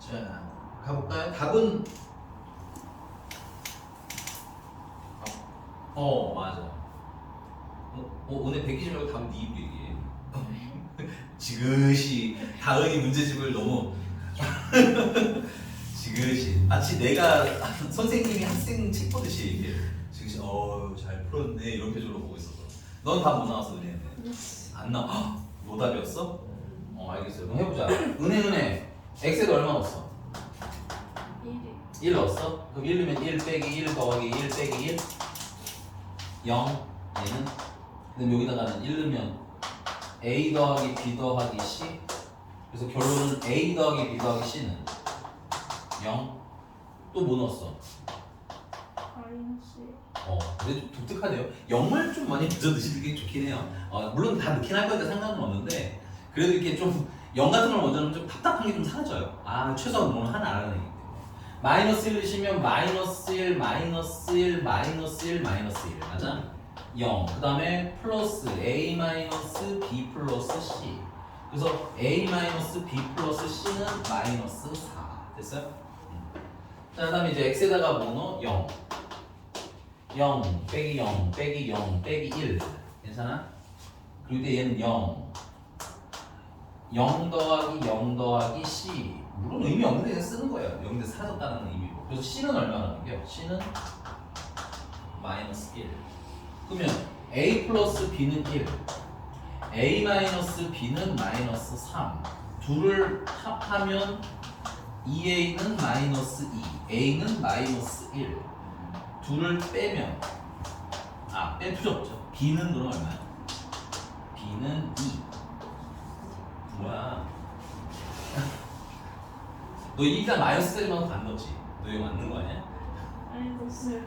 자, 가볼까요? 답은 맞아. 오늘 베끼지 말고 답은 네 입으로 얘기해. 지그시 다은이 문제집을 너무 지그시 마치 내가 선생님이 학생 책 보듯이 얘기해. 지그시 잘 풀었네 이런 표정으로 보고 있었어. 넌 답 못 나왔어 은혜는? 안 나와? 노답이었어? 알겠어요. 그럼 해보자. 은혜 x에도 얼마 넣었어? 1이 1 넣었어? 그럼 1 넣으면 1 빼기 1 더하기 1 빼기 1 0 얘는 그럼 여기다가는 1 넣으면 a 더하기 b 더하기 c 그래서 결론은 a 더하기 b 더하기 c는 0 또 뭐 넣었어? 마이너스 근데 좀 독특하네요. 0을 좀 많이 늦어 드시는 게 좋긴 해요. 물론 다 넣긴 할 거니까 상관은 없는데 그래도 이렇게 좀 0 같은 걸 먼저 넣으면 좀 답답한 게 좀 사라져요. 최소한 뭘 하나 알아내기 때문에. 마이너스 1 넣으시면 마이너스 1, 마이너스 1, 마이너스 1, 마이너스 1 맞아? 0. 그 다음에 플러스 a 마이너스 b 플러스 c 그래서 a 마이너스 b 플러스 c는 마이너스 4 됐어요? 자, 그 다음에 이제 x에다가 뭐 넣어? 0 0 빼기 0 빼기 0 빼기 1 괜찮아? 그리고 또 얘는 0 0 더하기 0 더하기 c 물론 의미 없는데 그냥 쓰는 거예요. 여기서 사라졌다는 의미로. 그래서 c는 얼마나 남겨? c는 마이너스 1 그러면 a 플러스 b는 1 a 마이너스 b는 마이너스 3 둘을 합하면 2a는 마이너스 2 a는 마이너스 1 둘을 빼면 뺄 필요 없죠. b는 그럼 얼마야? b는 2 뭐야 너 일단 마이너스까지만 안 넣었지? 너 이거 맞는 거 아니야? 아니 넣었어요.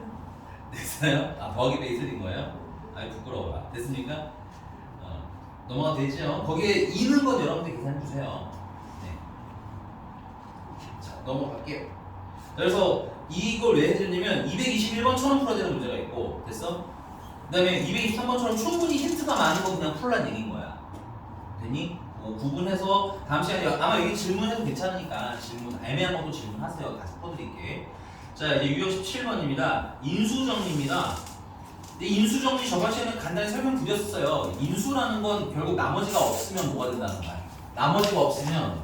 됐어요? 더하기 빼기 틀린 거예요? 부끄러워라. 됐습니까? 넘어가도 되죠? 거기에 2는 건 여러분들 계산해주세요. 네. 자, 넘어갈게요. 그래서 이걸 왜 해드렸냐면 221번처럼 풀어야 되는 문제가 있고 됐어? 그 다음에 223번처럼 충분히 힌트가 많은 거 그냥 풀란 얘기인 거야. 됐니? 구분해서 다음 시간에 아마 여기 질문해도 괜찮으니까 질문 애매한 것도 질문하세요. 같이 풀어드릴게. 자 이제 유형 17번입니다. 인수정리입니다. 근데 인수정리 저번 시간에 간단히 설명드렸어요. 인수라는 건 결국 나머지가 없으면 뭐가 된다는 거야. 나머지가 없으면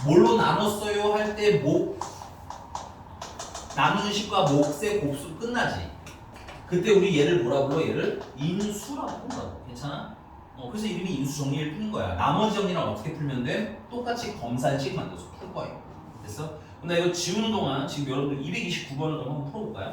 뭘로 나눴어요 할 때 나누는 식과 몫의 곱수 끝나지. 그때 우리 얘를 뭐라 불러? 얘를 인수라고 불러. 괜찮아? 그래서 이름이 인수정리일 뿐인 거야. 나머지 정리랑 어떻게 풀면 돼? 똑같이 검산식 만들어서 풀 거예요. 됐어? 근데 이거 지우는 동안 지금 여러분들 229번을 좀 한번 풀어볼까요?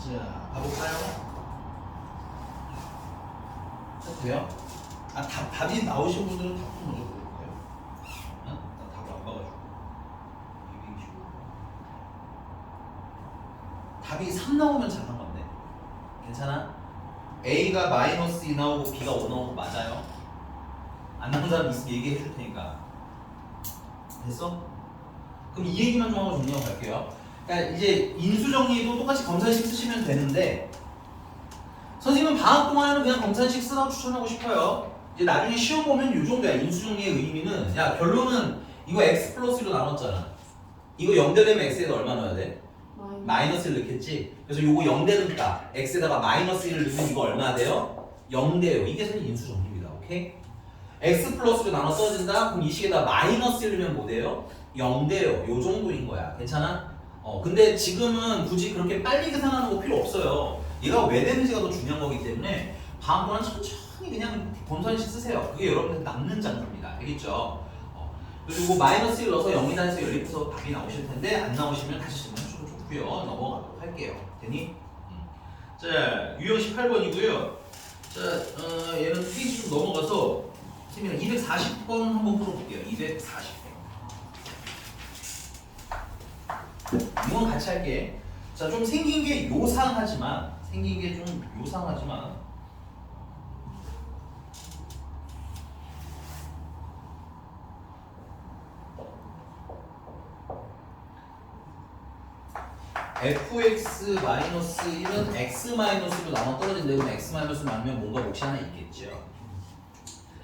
자, 가볼까요? 자, 돼요? 아, 답이 나오신 분들은 답 좀 먼저 볼까요? 나 답을 안 봐가지고. 225. 답이 3 나오면 잘한 건데. 괜찮아? A가 마이너스 2 나오고 B가 5 나오고 맞아요? 안 나온 사람 있으면 얘기해 줄 테니까. 됐어? 그럼 이 얘기만 좀 하고 정리하고 갈게요. 그러니까 이제 인수정리도 똑같이 검산식 쓰시면 되는데 선생님은 방학 동안에는 그냥 검산식 쓰라고 추천하고 싶어요. 이제 나중에 시험 보면 이 정도야. 인수정리의 의미는 야 결론은 이거 x 플러스 1로 나눴잖아. 이거 0대 되면 x에다 얼마 넣어야 돼? 마이너스 1 넣겠지? 그래서 요거 0대는 값 x에다가 마이너스 1을 넣으면 이거 얼마 돼요? 0대요. 이게 선생님 인수정리입니다. 오케이? x 플러스로 나눠 써진다? 그럼 이 식에다 마이너스 1 넣으면 뭐 돼요? 0대요. 요 정도인 거야. 괜찮아? 근데 지금은 굳이 그렇게 빨리 계산하는 거 필요 없어요. 얘가 왜 되는지가 더 중요한 거기 때문에 다음 번은 천천히 그냥 검산식 쓰세요. 그게 여러분들 남는 장사입니다. 알겠죠? 그리고 이거 마이너스 1 넣어서 0이다 해서 연립해서 답이 나오실 텐데 안 나오시면 다시 질문 주셔도 좋고요. 넘어가도록 할게요. 되니? 자, 유형 18번이고요. 자, 얘는 페이지 좀 넘어가서 선생님이랑 240번 한번 풀어볼게요. 240번. 이건 같이 할게. 자, 좀 생긴 게 요상하지만 fx-1은 x-로 나눠 떨어진다. 그럼 x-를 나누면 뭔가 몫이 하나 있겠죠.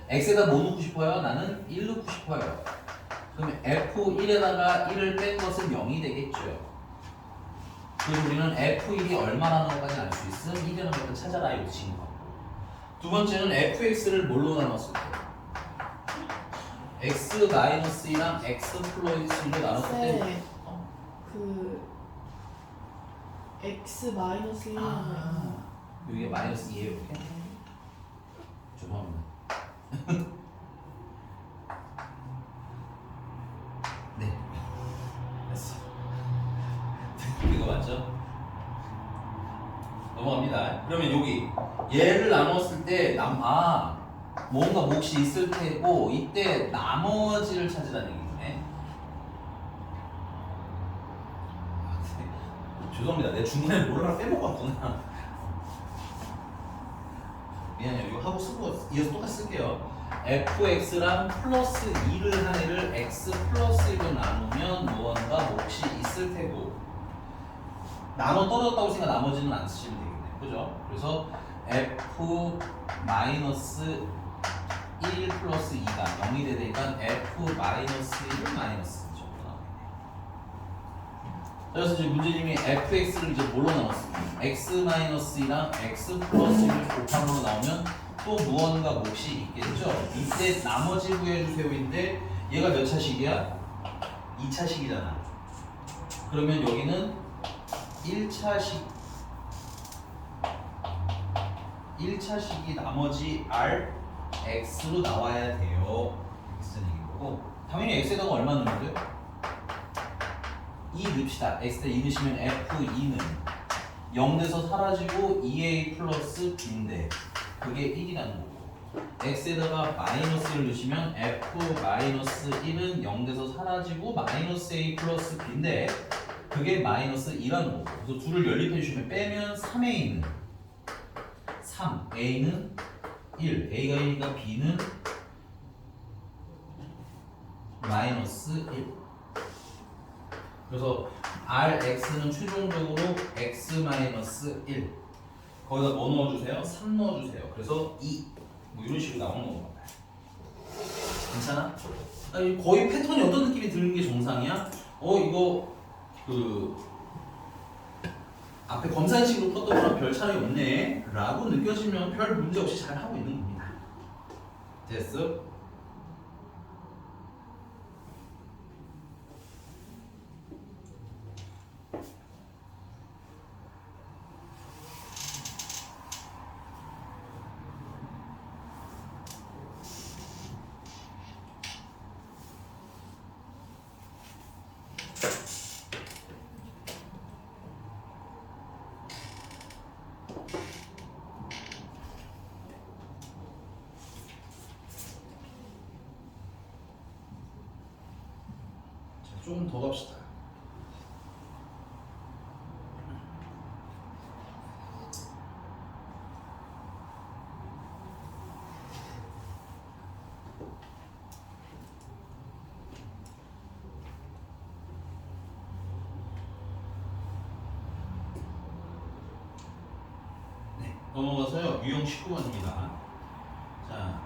x에다 뭐 넣고 싶어요? 나는 1 넣고 싶어요. 그럼 f1에다가 1을 뺀 것은 0이 되겠죠. 그래서 우리는 f1이 얼마라는 것까지 알 수 있음 1이라는 것을 찾아라 이렇게 지금 거고. 두 번째는 fx를 뭘로 나눴을 때 x-2랑 x+1로 나눴을 때 그 x 마이너스 1 여기가 마이너스 2예요 이렇게? 죄송합니다. 네 됐어. 이거 맞죠? 넘어갑니다. 그러면 여기 얘를 나눴을 때 뭔가 몫이 있을 테고 이때 나머지를 찾으라는 얘기네. 죄송합니다. 내 중간에 뭘 하나 빼먹고 왔구나. 미안해요. 이거 하고 쓰고 이어서 똑같이 쓸게요. fx랑 플러스 2를 한 애를 x 플러스 1로 나누면 무언가 몫이 있을 테고 나눠 떨어졌다고 생각 나머지는 안 쓰시면 되겠네요. 그죠? 그래서 f 마이너스 1 플러스 2가 0이 되니까 f 마이너스 1 마이너스 정도 나오겠네요. 그래서 이제 문제님이 fx를 이제 뭘로 나눴습니까? x 마이너스 2랑 x 플러스 1을 곱한 걸로 나오면 또 무언가 몫이 있겠죠? 이때 나머지 구해주세요인데 얘가 몇 차식이야? 2차식이잖아. 그러면 여기는 1차식이 나머지 r x로 나와야 돼요. 이렇게 쓰는 얘기고 당연히 x에다가 얼마 넣는 거예요? 2 넣읍시다. x에다 2 넣으시면 f2는 0 돼서 사라지고 2a 플러스 b인데 그게 1이라는 거고 x에다가 마이너스 1을 넣으시면 f 마이너스 1은 0 돼서 사라지고 마이너스 a 플러스 b인데 그게 마이너스 2라는 거고 그래서 둘을 연립해 주시면 빼면 3a는 3, a는 1, a가 1이니까 b는 마이너스 1. 그래서 Rx는 최종적으로 x 마이너스 1. 거기다 뭐 넣어주세요? 3 넣어주세요. 그래서 2. 뭐 이런 식으로 나오는 거 같아요. 괜찮아? 아니, 거의 패턴이 어떤 느낌이 드는 게 정상이야? 이거 그 앞에 검사식으로 풀었던 거랑 별 차이 없네 라고 느껴지면 별 문제 없이 잘 하고 있는 겁니다. 됐어? 조금 더 갑시다. 네, 넘어가서요. 유형 19번입니다. 자.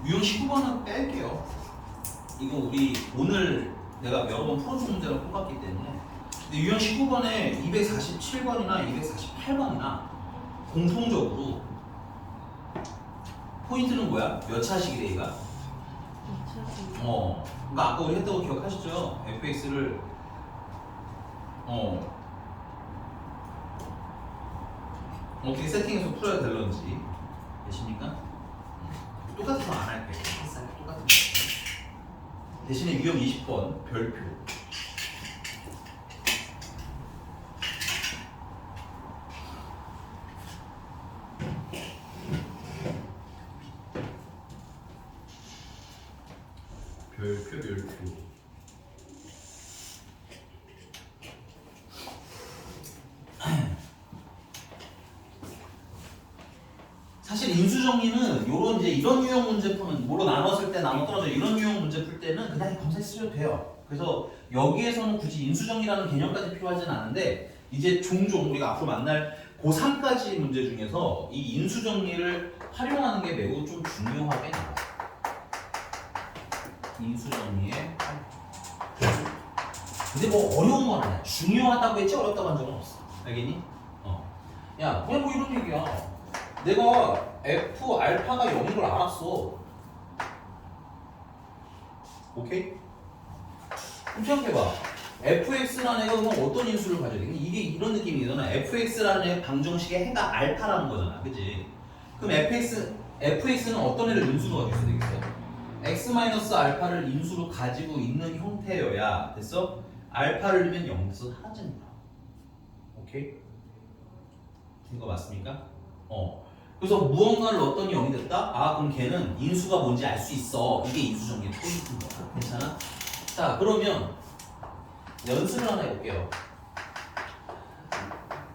유형 19번은 뺄게요. 이거 우리 오늘 내가 여러 번 풀어준 문제를 뽑았기 때문에. 근데 유형 19번에 247번이나 248번이나 공통적으로 포인트는 뭐야? 몇 차식이래 얘가? 그러니까 아까 우리 했던 거 기억하시죠? fx를 어떻게 세팅해서 풀어야 될런지 되십니까? 똑같은 거 안 할게요. 똑같은 거. 대신에 유형 20번 별표. 별표. 사실 인수정리는 요런 이제 이런 유형 문제 푸면 뭐로 나눴을 때 나눠 떨어져 이런 유형 문제 풀 때는 그냥 검사 쓰셔도 돼요. 그래서 여기에서는 굳이 인수정리라는 개념까지 필요하지는 않은데 이제 종종 우리가 앞으로 만날 고3까지 문제 중에서 이 인수정리를 활용하는 게 매우 좀 중요하게 나와요. 인수정리의 근데 뭐 어려운 건 아니야. 중요하다고 했지 어렵다고 한 적은 없어. 알겠니? 야 그냥 뭐 이런 얘기야. 내가 F 알파가 0인 걸 알았어. 오케이? 그럼 생각해봐. fx라는 애가 그럼 어떤 인수를 가져야 돼? 이게 이런 느낌이잖아. fx라는 애 방정식의 해가 알파라는 거잖아. 그치? 그럼 fx는 어떤 애를 인수로 가지고 있어야 되겠어? x 알파를 인수로 가지고 있는 형태여야 됐어? 알파를 넣으면 0에서 사라지는 거야. 오케이? 이거 맞습니까? 그래서 무언가를 넣었더니 0이 됐다? 그럼 걔는 인수가 뭔지 알 수 있어. 이게 인수정리의 포인트인 거야. 괜찮아? 자, 그러면 연습을 하나 해볼게요.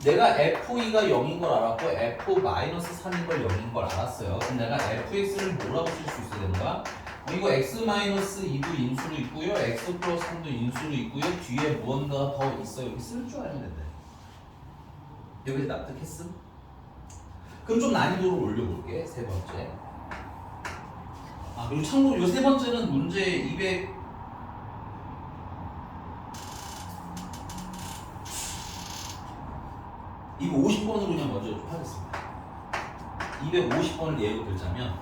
내가 FE가 0인 걸 알았고 F-3인 걸 0인 걸 알았어요. 그럼 내가 fx를 뭐라고 쓸 수 있어야 되는 거야? 이거 x-2도 인수로 있고요. x 플러스 3도 인수로 있고요. 뒤에 무언가 더 있어요. 여기 쓸 줄 알면 된대. 여기서 납득했음? 그럼 좀 난이도를 올려볼게. 세 번째. 그리고 참고로 이 세 번째는 문제 250번으로 그냥 먼저 좀 하겠습니다. 250번을 예로 들자면,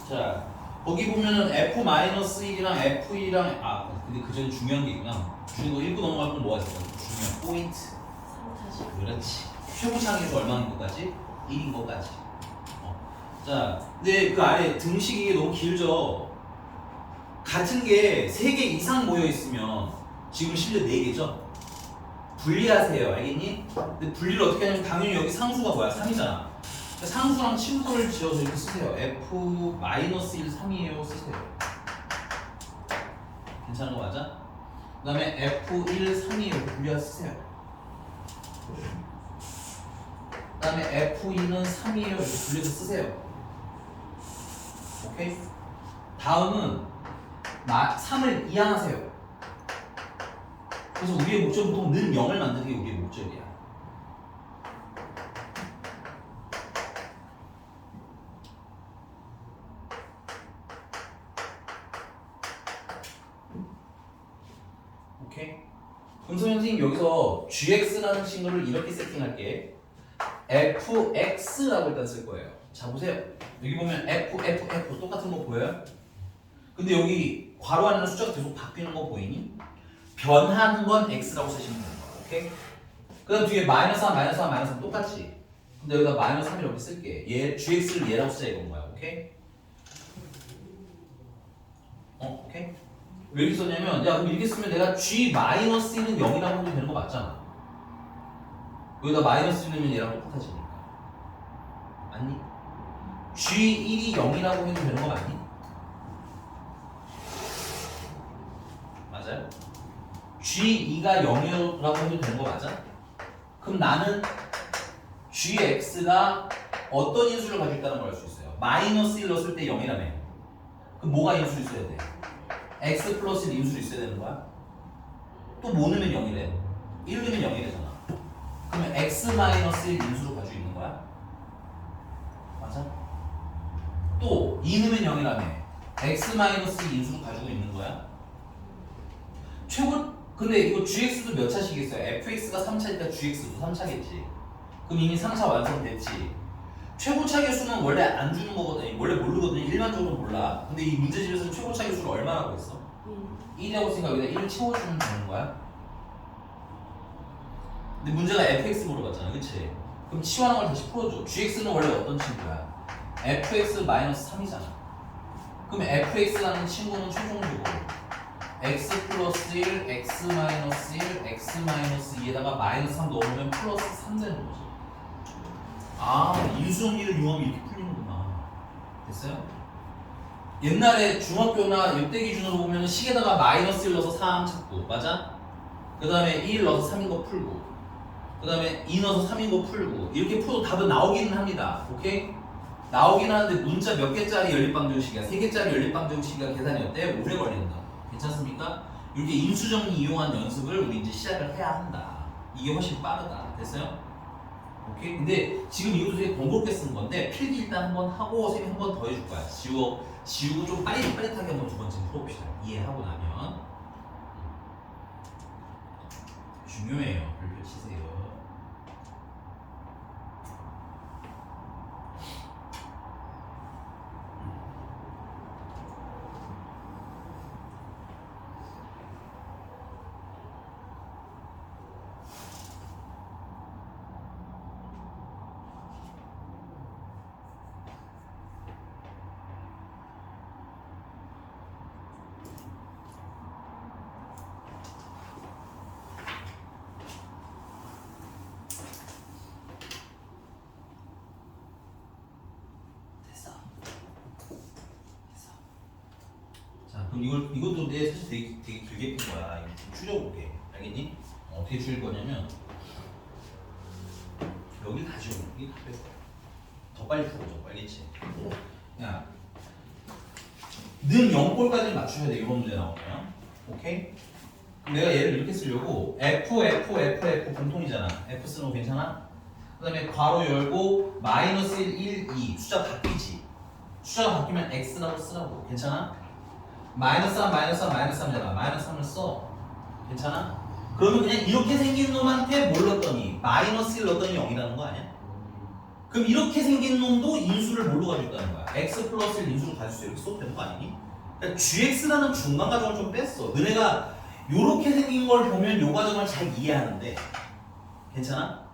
자, 거기 보면은 F-1이랑 F2랑, 근데 그 전에 중요한 게 있구나. 중요한 거 읽고 넘어갈 건 뭐가 있어? 중요한 포인트. 3, 4, 그렇지. 최고창에서 얼마인 것까지? 1인 것까지. 자, 근데 그 아래 등식이 너무 길죠? 같은 게 3개 이상 모여 있으면 지금 실제 4개죠? 분리하세요. 알겠니? 근데 분리를 어떻게 하냐면 당연히 여기 상수가 뭐야? 3이잖아. 상수랑 친구를 지어서 이렇게 쓰세요. F-1, 3이에요. 쓰세요. 괜찮은 거 맞아? 그 다음에 F1, 3이에요. 분리해서 쓰세요. 그 다음에 F2는 3이에요. 이렇게 분리해서 쓰세요. 오케이? 다음은 3을 이항하세요. 그래서 우리의 목적은 보통 는 0을 만드는 게 우리의 목적이야. 오케이? 그럼 선생님 여기서 gx라는 친구를 이렇게 세팅할게. fx라고 일단 쓸 거예요. 자 보세요. 여기 보면 f 똑같은 거 보여요? 근데 여기 괄호 안에는 숫자가 계속 바뀌는 거 보이니? 변하는 건 x라고 쓰시면 되는 거야. 오케이? 그 다음 뒤에 마이너스 3, 마이너스 3, 마이너스 3 똑같지? 근데 여기다 마이너스 3 이렇게 쓸게. 얘 gx를 얘라고 쓰자 이건 거야. 오케이? 오케이? 왜 이렇게 썼냐면 야 그럼 이렇게 쓰면 내가 g-1은 0이라고 해도 되는 거 맞잖아. 여기다 마이너스 1 넣으면 얘랑 똑같아지니까. 맞니? g1이 0이라고 해도 되는 거 맞니? 맞아요? g2가 0이라고 해도 되는 거 맞아? 그럼 나는 gx가 어떤 인수를 가지고 있다는 걸 알 수 있어요. 마이너스 1 넣었을 때 0이라며. 그럼 뭐가 인수 있어야 돼? x 플러스 1 인수 있어야 되는 거야? 또 뭐 넣으면 0이래? 1 넣으면 0이래잖아. 그러면 x 마이너스 1 인수를 가지고 있는 거야? 맞아? 또 2 넣으면 0이라며. x 마이너스 2 인수를 가지고 있는 거야? 최고 근데 이거 gx도 몇 차시겠어요? fx가 3차니까 gx도 3차겠지. 그럼 이미 3차 완성됐지. 최고차 계수는 원래 안 주는 거거든. 원래 모르거든요. 일반적으로 몰라. 근데 이 문제집에서는 최고차 계수를 얼마라고 했어? 1이라고 생각 여기다 1을 채워주면 되는 거야. 근데 문제가 fx 물어봤잖아. 그치? 그럼 치환한 걸 다시 풀어줘. gx는 원래 어떤 친구야? fx-3이잖아. 그럼 fx라는 친구는 최종적으로 x 플러스 1, x 마이너스 1, x 마이너스 2에다가 마이너스 3 넣어보면 플러스 3 되는 거지. 아, 인수정리를 이용하면 이렇게 풀리는구나. 됐어요? 옛날에 중학교나 이때 기준으로 보면 식에다가 마이너스 1 넣어서 3 찾고, 맞아? 그 다음에 1 넣어서 3인 거 풀고, 그 다음에 2 넣어서 3인 거 풀고, 이렇게 풀어도 답은 나오기는 합니다. 오케이? 나오긴 하는데 문자 몇 개짜리 연립방정식이야? 3개짜리 연립방정식이가 계산이 어때? 오래 걸린다. 괜찮습니까? 이렇게 인수정리 이용한 연습을 우리 이제 시작을 해야 한다. 이게 훨씬 빠르다. 됐어요? 오케이? 근데 지금 이것도 되게 번거롭게 쓴 건데 필기 일단 한번 하고 선생님이 한 번 더 해줄 거야. 지우고 좀 빠릿하게 한번 두 번째 풀어봅시다. 이해하고 나면 중요해요. 별표 치세요. 이것도 내 사실 되게 길게 푼 거야. 이거 좀 줄여볼게. 알겠니? 어떻게 줄일 거냐면 여기 다 지우고 여기 다 뺄 거야. 더 빨리 풀어줘. 알겠지? 야, 는 0골까지 맞추셔야 돼. 이런 문제 나오면. 오케이? 그럼 내가 얘를 이렇게 쓰려고 f 공통이잖아. f 쓰는 거 괜찮아? 그 다음에 괄호 열고 마이너스 1, 1, 2 숫자 바뀌지. 숫자가 바뀌면 x라고 쓰라고. 괜찮아? 마이너스 3, 마이너스 3, 마이너스 3잖아. 마이너스 3을 써. 괜찮아? 그러면 그냥 이렇게 생긴 놈한테 뭘 넣었더니 마이너스 1 넣었더니 0이라는 거 아니야? 그럼 이렇게 생긴 놈도 인수를 뭘로 가지고 있다는 거야? x 플러스 1 인수를 가질 수 이렇게 써도 되는 거 아니니? 그러니까 gx라는 중간 과정을 좀 뺐어. 너네가 요렇게 생긴 걸 보면 요 과정을 잘 이해하는데 괜찮아?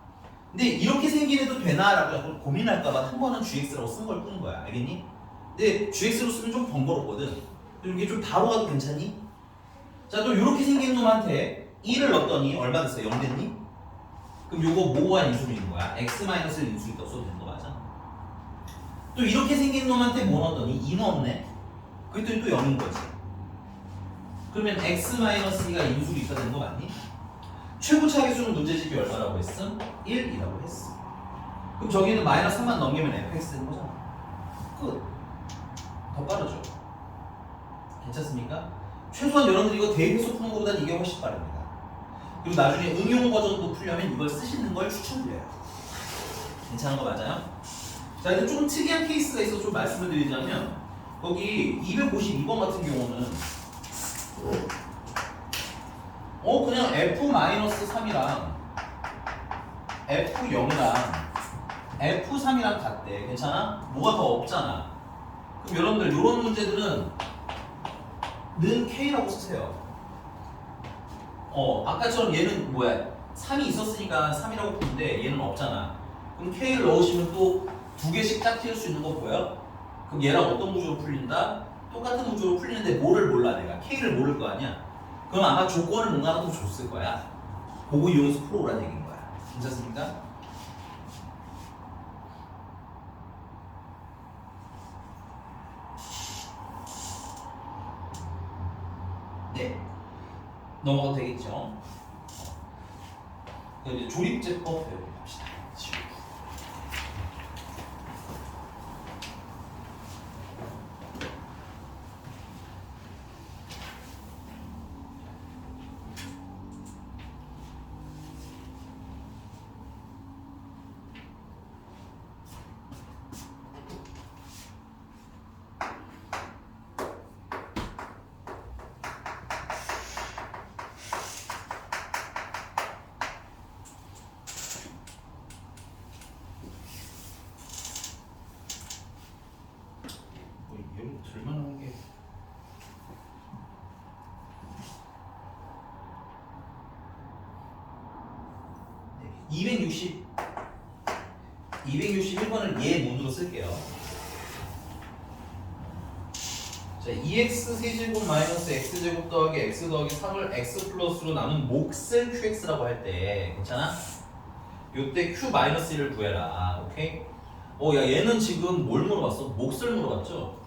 근데 이렇게 생긴 애도 되나라고 고민할까봐 한 번은 gx라고 쓴 걸 뿐 거야. 알겠니? 근데 gx로 쓰면 좀 번거롭거든. 이렇게 좀 바로 가도 괜찮니? 자, 또 이렇게 생긴 놈한테 1을 넣었더니 얼마 됐어? 0 됐니? 그럼 요거 뭐가 인수분인 거야? x-1 인수분이 써도 되는 거 맞아? 또 이렇게 생긴 놈한테 뭐 넣었더니 2 넣었네? 그랬더니 또 0인 거지. 그러면 x-2가 인수로 있어야 되는 거 맞니? 최고 차계수는 문제집이 얼마라고 했음? 1이라고 했어. 그럼 저기는 마이너스 3만 넘기면 fx 되는 거잖아. 끝. 더 빠르죠? 괜찮습니까? 최소한 여러분들 이거 대입해서 푸는 것보다는 이게 훨씬 빠릅니다. 그리고 나중에 응용 버전도 풀려면 이걸 쓰시는 걸 추천드려요. 괜찮은 거 맞아요? 자, 근데 조금 특이한 케이스가 있어서 좀 말씀을 드리자면 거기 252번 같은 경우는 그냥 f-3이랑 f0이랑 f3이랑 같대. 괜찮아? 뭐가 더 없잖아. 그럼 여러분들 이런 문제들은 는 k라고 쓰세요. 아까처럼 얘는 뭐야? 3이 있었으니까 3이라고 푸는데 얘는 없잖아. 그럼 k를 넣으시면 또 두 개씩 짝 띄울 수 있는 거 보여? 그럼 얘랑 어떤 구조로 풀린다? 똑같은 구조로 풀리는데 뭐를 몰라 내가? k를 모를 거 아니야? 그럼 아마 조건을 뭔가 더 줬을 거야. 그거 이용해서 풀어오라는 얘기인 거야. 괜찮습니까? 네. 넘어가도 되겠죠? 그럼 이제 조립제법 배워봅시다. 예로 들만한 게 네, 261번을 얘 문으로 쓸게요. 자, 2x 세제곱 마이너스 x제곱 더하기 x 더하기 3을 x 플러스로 나눈 몫을 qx라고 할 때 괜찮아? 요때 q 마이너스 1을 구해라. 오케이? 야, 얘는 지금 뭘 물어봤어? 몫을 물어봤죠?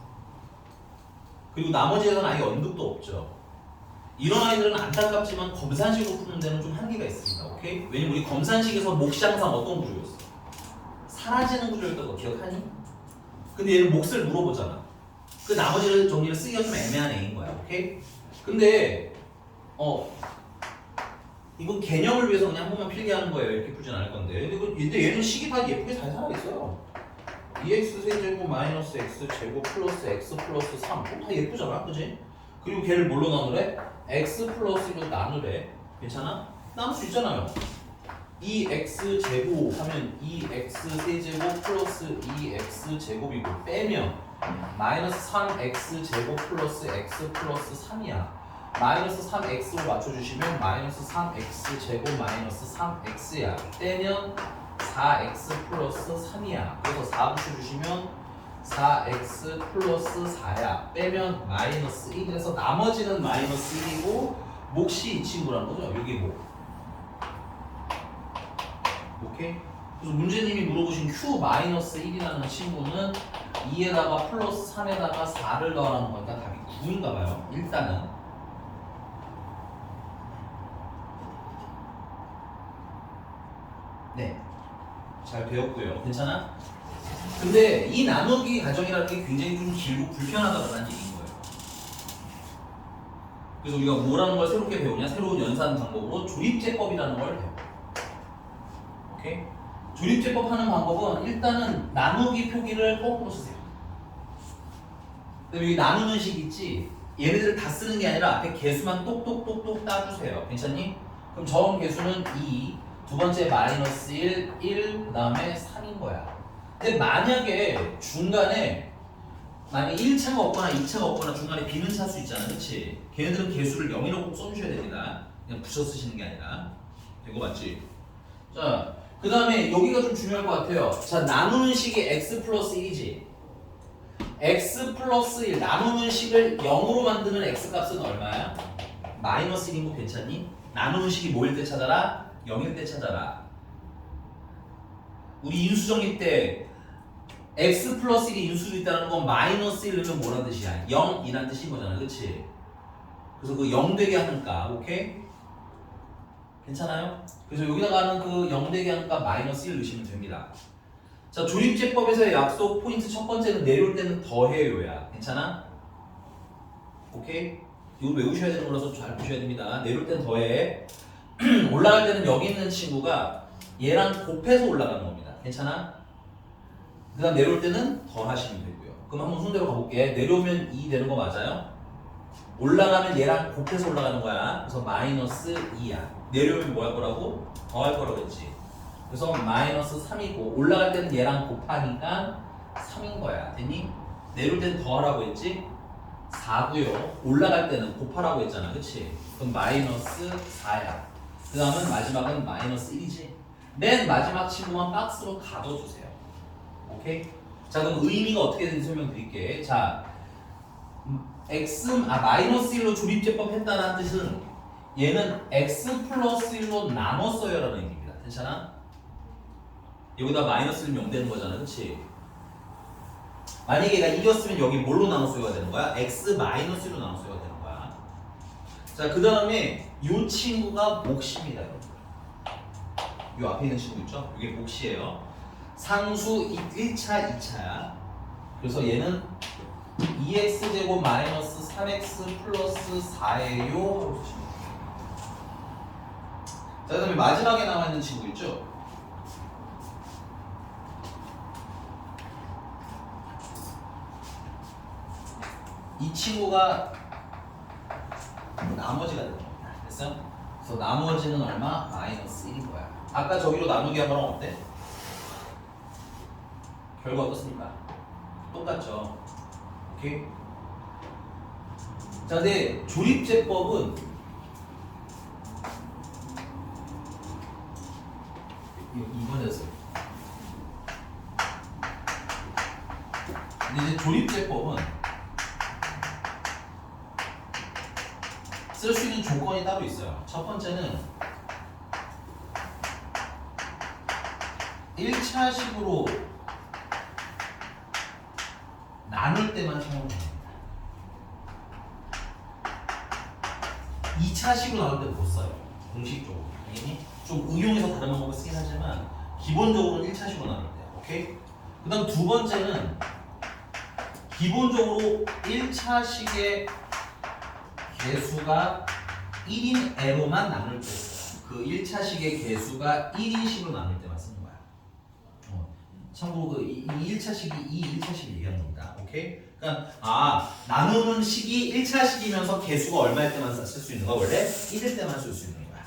그리고 나머지에서는 아예 언급도 없죠. 이런 아이들은 안타깝지만 검산식으로 푸는 데는 좀 한계가 있습니다. 오케이? 왜냐면 우리 검산식에서 몫이 항상 어떤 구조였어? 사라지는 구조였던 거 기억하니? 근데 얘는 몫을 물어보잖아. 그 나머지 정리를 쓰기가 좀 애매한 애인 거야. 오케이? 근데 이건 개념을 위해서 그냥 한 번만 필기하는 거예요. 이렇게 풀진 않을 건데. 근데 얘는 식이 다 예쁘게 잘 살아있어요. 2x 세제곱 마이너스 x 제곱 플러스 x 플러스 3. 다 예쁘잖아. 그지? 그리고 걔를 뭘로 나누래? x 플러스 1로 나누래. 괜찮아? 나눌 수 있잖아요. 2x 제곱 하면 2x 세제곱 플러스 2x 제곱이고 빼면 마이너스 3x 제곱 플러스 x 플러스 3이야. 마이너스 3x로 맞춰주시면 마이너스 3x 제곱 마이너스 3x야. 빼면 4x 플러스 3이야. 그래서 4 붙여주시면 4x 플러스 4야. 빼면 마이너스 1이라서 나머지는 마이너스 1이고 몫이 이 친구라는 거죠. 여기 목. 오케이? 그래서 문제님이 물어보신 q-1이라는 친구는 2에다가 플러스 3에다가 4를 더하는 거니까 답이 9인가 봐요. 일단은. 네. 잘 배웠고요. 괜찮아? 근데 이 나누기 과정이라는 게 굉장히 좀 길고 불편하다는 얘기인 거예요. 그래서 우리가 뭐라는 걸 새롭게 배우냐? 새로운 연산 방법으로 조립제법이라는 걸 배워. 오케이? 조립제법 하는 방법은 일단은 나누기 표기를 거꾸로 쓰세요. 그다음에 여기 나누는 식 있지? 얘네들을 다 쓰는 게 아니라 앞에 개수만 똑똑똑똑 따주세요. 괜찮니? 그럼 저음 개수는 2, 두 번째 마이너스 1, 1, 그 다음에 3인 거야. 근데 만약에 중간에 만약에 1차가 없거나 2차가 없거나 중간에 비는 찰 수 있잖아. 그치? 걔네들은 개수를 0이라고 꼭 써주셔야 됩니다. 그냥 붙여 쓰시는 게 아니라. 된 거 맞지? 자, 그 다음에 여기가 좀 중요할 것 같아요. 자, 나누는 식이 x 플러스 1이지. x 플러스 1 나누는 식을 0으로 만드는 x 값은 얼마야? 마이너스 1인 거 괜찮니? 나누는 식이 뭐일 때 찾아라? 0일 때 찾아라. 우리 인수정리 때 x 플러스 1이 인수도 있다는 건 마이너스 1 넣으면 뭐란 뜻이야? 0이란 뜻인 거잖아, 그치? 그래서 그 0 되게 하는 값, 오케이? 괜찮아요? 그래서 여기다가는 그 0 되게 하는 값 마이너스 1 넣으시면 됩니다. 자, 조립제법에서의 약속 포인트 첫 번째는 내려올 때는 더해요야. 괜찮아? 오케이? 이거 외우셔야 되는 거라서 잘 보셔야 됩니다. 내려올 때는 더해. 올라갈 때는 여기 있는 친구가 얘랑 곱해서 올라가는 겁니다. 괜찮아? 그 다음 내려올 때는 더 하시면 되고요. 그럼 한번 순대로 가볼게. 내려오면 2 되는 거 맞아요? 올라가면 얘랑 곱해서 올라가는 거야. 그래서 마이너스 2야. 내려오면 뭐 할 거라고? 더 할 거라고 했지. 그래서 마이너스 3이고 올라갈 때는 얘랑 곱하니까 3인 거야. 됐니? 내려올 때는 더 하라고 했지? 4고요. 올라갈 때는 곱하라고 했잖아. 그치? 그럼 마이너스 4야. 그 다음은 마지막은 마이너스 1이지. 맨 마지막 친구만 박스로 가둬주세요. 오케이? 자, 그럼 의미가 어떻게 되는지 설명드릴게. 자, 마이너스 1로 조립제법 했다는 뜻은 얘는 x 플러스 1로 나눴어요 라는 얘기입니다. 괜찮아? 여기다 마이너스 1면 0 되는 거잖아. 그치? 만약에 얘가 1이었으면 여기 뭘로 나눴어야 되는 거야? x 마이너스 1로 나눴어야 되는 거야. 자, 그 다음에 이 친구가 몫입니다. 이 앞에 있는 친구 있죠? 이게 몫이에요. 상수 1차, 2차야. 그래서 얘는 2x제곱 마이너스 3x 플러스 4예요. 자, 그 다음에 마지막에 남아있는 친구 있죠? 이 친구가 나머지가 되는 겁니다. 됐어? 그래서 나머지는 얼마? 마이너스 1인 거야. 아까 저기로 나누기 한 거랑 어때? 결과 어떻습니까? 똑같죠? 오케이? 자, 근데 조립제법은 이번이었어요. 근데 이제 조립제법은 쓸 수 있는 조건이 따로 있어요. 첫 번째는 1차식으로 나눌 때만 사용을 됩니다. 2차식으로 나눌 때 못 써요. 공식적으로. 알겠니? 좀 응용해서 다른 방법을 쓰긴 하지만 기본적으로는 1차식으로 나눌 때. 오케이? 그 다음 두 번째는 기본적으로 1차식의 개수가 1인 애로만 나눌 때 써요. 그 1차식의 개수가 1인식으로 나눌 때만 쓰는 거야. 참고로 그 1차식이 이 1차식 얘기하는 겁니다. 오케이? 그러니까 나누는 식이 1차식이면서 개수가 얼마일 때만 쓸 수 있는 거야? 원래 1일 때만 쓸 수 있는 거야.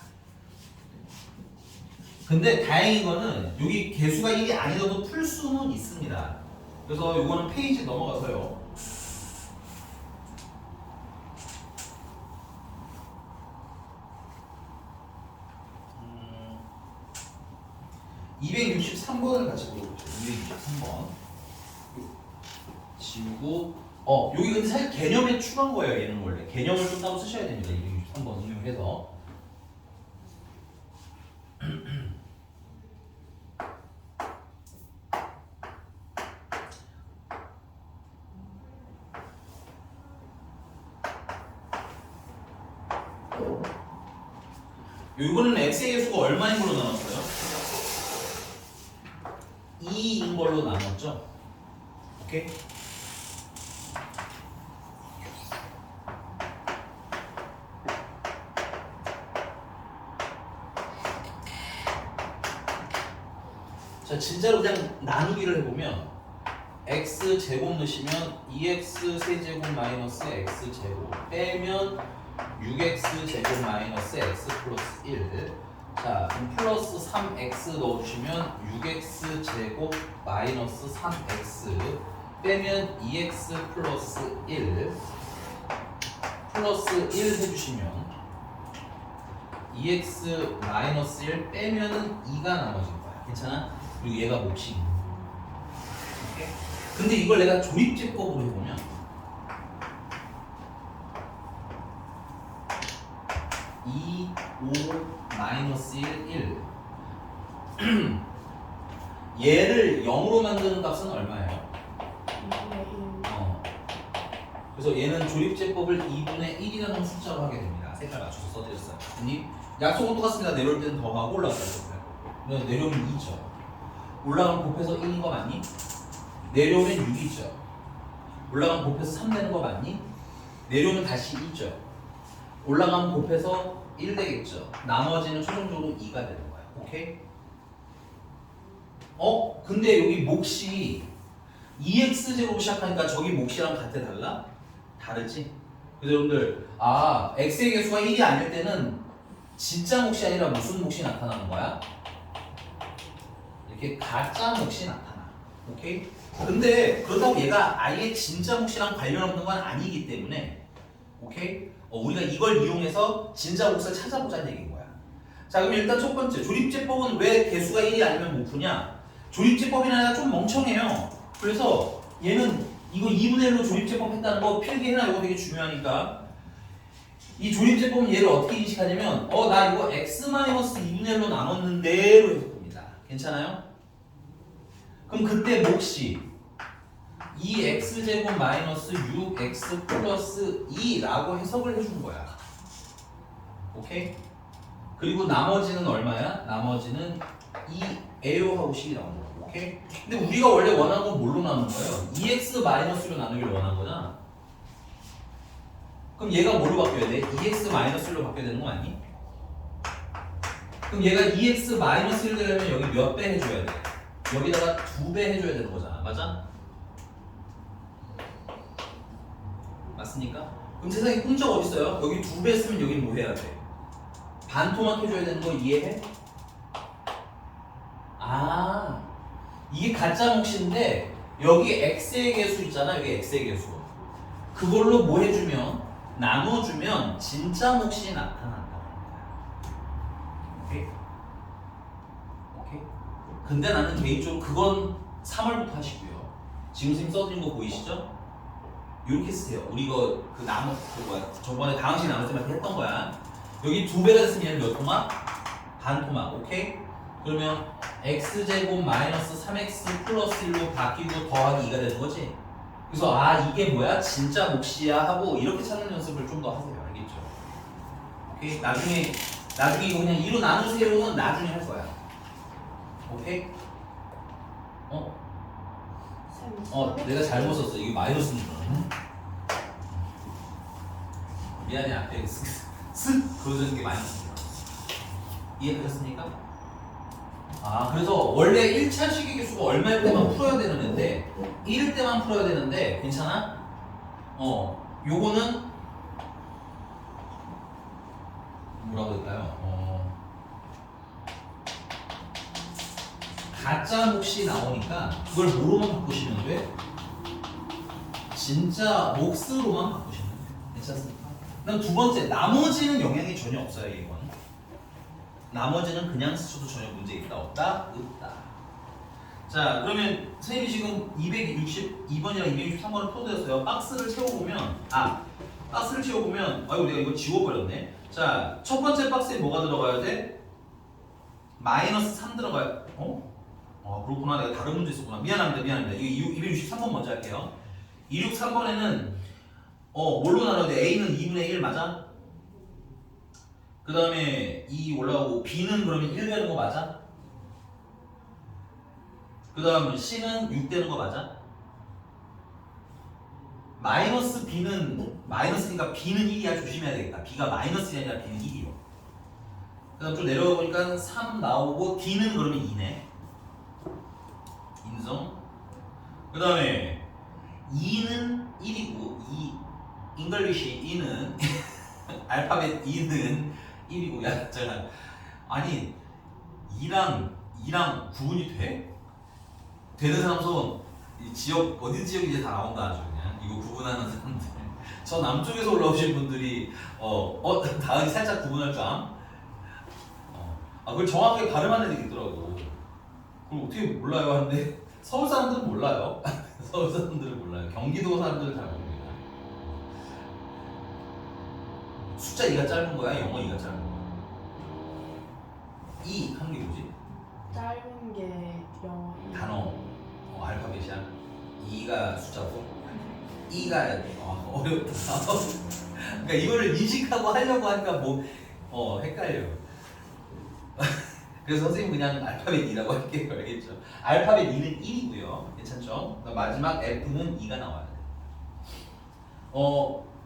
근데 다행인 거는 여기 개수가 1이 아니어도 풀 수는 있습니다. 그래서 이거는 페이지 넘어가서요. 263번을 같이 보여보죠. 263번. 지우고, 여기 근데 사실 개념에 추가한 거예요, 얘는 원래. 개념을 좀 따로 쓰셔야 됩니다. 263번 응용해서. 이거는 x의 개수가 얼마인 걸로 나눴어요? 2인 걸로 나눴죠? 오케이? 자, 진짜로 그냥 나누기를 해보면 x 제곱 넣으시면 2x 세제곱 마이너스 x 제곱 빼면 6x 제곱 마이너스 x 플러스 1. 자, 그럼 플러스 3x 넣어주시면 6x 제곱 마이너스 3x 빼면 2x 플러스 1 플러스 1 해주시면 2x 마이너스 1 빼면은 2가 남아질 거야. 괜찮아? 그리고 얘가 몫이. 오케이? 근데 이걸 내가 조립제법으로 해보면 2, 5, 마이너스 1, 1 얘를 0으로 만드는 값은 얼마예요? 2분의 1. 그래서 얘는 조립제법을 2분의 1이라는 숫자로 하게 됩니다. 색깔 맞춰서 써드렸어요. 이 약속은 똑같습니다. 내려올 때는 더하고 올라갈 때는 곱해요. 내려오면 2죠. 올라가면 곱해서 1인 거 맞니? 내려오면 6이죠. 올라가면 곱해서 3 되는 거 맞니? 내려오면 다시 2죠. 올라가면 곱해서 1 되겠죠. 나머지는 최종적으로 2가 되는 거야. 오케이? 근데 여기 몫이 2x제곱 시작하니까 저기 몫이랑 같아 달라? 다르지? 그래서 여러분들 x의 개수가 1이 아닐 때는 진짜 몫이 아니라 무슨 몫이 나타나는 거야? 이렇게 가짜 몫이 나타나. 오케이? 근데 그렇다고 얘가 아예 진짜 몫이랑 관련 없는 건 아니기 때문에 오케이? 우리가 이걸 이용해서 진짜 몫을 찾아보자는 얘기인 거야. 자, 그럼 일단 첫 번째 조립제법은 왜 개수가 1이 아니면 못 푸냐? 조립제법이나 좀 멍청해요. 그래서 얘는 이거 2분의 1로 조립제법 했다는 거 필기해놔. 이거 되게 중요하니까. 이 조립제법은 얘를 어떻게 인식하냐면 나 이거 x-2분의 1로 나눴는데로 해석합니다. 괜찮아요? 그럼 그때 몫이 2x제곱 마이너스 6x 플러스 2라고 해석을 해준 거야. 오케이? 그리고 나머지는 얼마야? 나머지는 2에요 하고 식이 나온 거야. 오케이? 근데 우리가 원래 원하는 건 뭘로 나누는 거예요? 2x 마이너스로 나누기를 원한 거잖아. 그럼 얘가 뭐로 바뀌어야 돼? 2x 마이너스로 바뀌어야 되는 거 맞니? 그럼 얘가 2x 마이너스를 되려면 여기 몇 배 해줘야 돼? 여기다가 2배 해줘야 되는 거잖아. 맞아? 맞습니까? 그럼 세상에 혼자가 어딨어요? 여기 2배 쓰면 여기 뭐 해야 돼? 반토막 해줘야 되는 거 이해해? 이게 가짜 몫인데 여기 x의 개수 있잖아. 여기 x의 개수. 그걸로 뭐 해주면 나눠주면 진짜 몫이 나타난다. 오케이? 오케이? 근데 나는 개인적으로 그건 3월부터 하시고요. 지금 선생님 써드린 거 보이시죠? 이렇게 쓰세요. 우리 이거 저번에 다항식 나눌 때만 했던 거야. 여기 2배가 됐으면 얘는 몇 토막? 반 토막. 오케이? 그러면 x제곱 마이너스 3x 플러스 1로 바뀌고 더하기 2가 되는 거지? 그래서 이게 뭐야? 진짜 몫이야 하고 이렇게 찾는 연습을 좀 더 하세요. 알겠죠? 오케이? 나중에 이거 그냥 2로 나누세요는 나중에 할 거야. 오케이? 내가 잘못 썼어. 이게 마이너스인 줄 알았네. 미안해. 앞에 쓱 그러는 게 마이너스인 줄 알았어. 이해되셨습니까? 그래서 원래 1차 식의 개수가 얼마일 때만 풀어야 되는 애인데 1일 때만 풀어야 되는데 괜찮아? 요거는 뭐라고 할까요? 가짜 몫이 나오니까 그걸 뭐로만 바꾸시면 돼? 진짜 몫으로만 바꾸시면 돼. 괜찮습니까? 그다음 두 번째, 나머지는 영향이 전혀 없어요. 이건 나머지는 그냥 쓰셔도 전혀 문제 있다 없다? 없다. 자, 그러면 선생님이 지금 262번이랑 263번을 풀어드렸어요. 박스를 채워보면 아이고 내가 이거 지워버렸네. 자, 첫 번째 박스에 뭐가 들어가야 돼? 마이너스 3 들어가요. 그렇구나. 내가 다른 문제 있었구나. 미안합니다. 이 263번 먼저 할게요. 263번에는 뭘로 나눠야 돼? A는 2분의 1 맞아? 그 다음에 2 올라오고 B는 그러면 1 되는 거 맞아? 그 다음 C는 6 되는 거 맞아? 마이너스 B는 마이너스니까 B는 1이야. 조심해야 되겠다. B가 마이너스가 아니라 B는 1이요. 그 다음 좀 내려가 보니까 3 나오고 D는 그러면 2네. 인정. 그 다음에 2는 1이고 잉글리시 2는 알파벳 2는 1이고 야 잠깐 아니 2랑 구분이 돼? 되는 사람 손 지역 어디 지역인지 다 나온다 아주 그냥 이거 구분하는 사람들 저 남쪽에서 올라오신 분들이 다은이 살짝 구분할 줄 암? 그걸 정확하게 발음하는 애들이 있더라고. 그걸 어떻게 몰라요 하는데 서울 사람들은 몰라요. 서울 사람들은 몰라요. 경기도 사람들은 잘 모릅니다. 숫자 2가 짧은 거야? 영어 2가 짧은 거야? E 하는 게 뭐지? 짧은 게 영어 단어 알파벳이야. E가 숫자고 E가 어렵다. 그러니까 이거를 인식하고 하려고 하니까 뭐 헷갈려. 그래서 선생님 그냥 알파벳 E라고 할게요. 알겠죠? 알파벳 E는 1이고요. 괜찮죠? 그러니까 마지막 F는 2가 나와야 돼.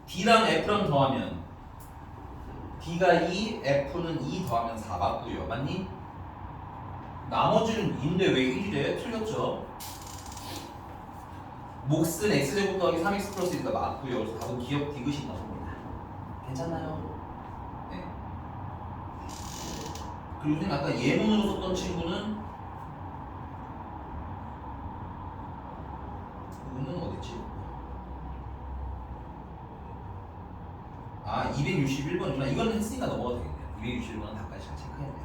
D랑 F랑 더하면 D가 2, F는 2 더하면 4 맞고요. 맞니? 나머지는 2인데 왜 1이래? 틀렸죠? 몫은 X제곱 더하기 3X 플러스 1가 맞고요. 그래서 답은 기억 디귿이 나옵니다. 괜찮나요? 네. 그리고 선생님 아까 예문으로 썼던 친구는 이거는 어딨지? 261번이구나. 이거는 했으니까 넘어가도 되겠네요. 261번은 답까지 잘 체크해야 돼요.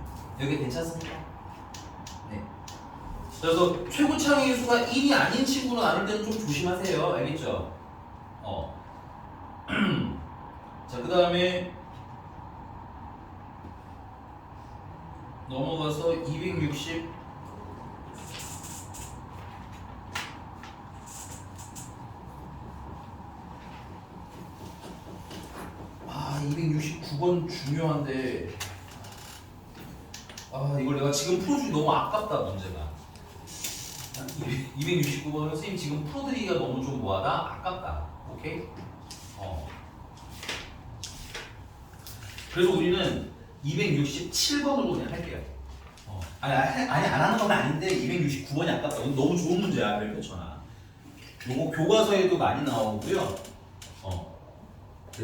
여기 괜찮습니까? 네. 그래서 최고창의 수가 1이 아닌 친구로 나눌 때는 좀 조심하세요. 알겠죠? 자, 그 다음에 넘어가서 260 269번 중요한데 이걸 내가 지금 풀어주기 너무 아깝다 문제가. 269번 선생님 지금 풀어드리기가 너무 좀 뭐하다? 아깝다. 오케이? 그래서 우리는 267번으로 그냥 할게요. 아니 안 하는 건 아닌데 269번이 아깝다. 너무 좋은 문제야. 별표천하. 요거 교과서에도 많이 나오고요.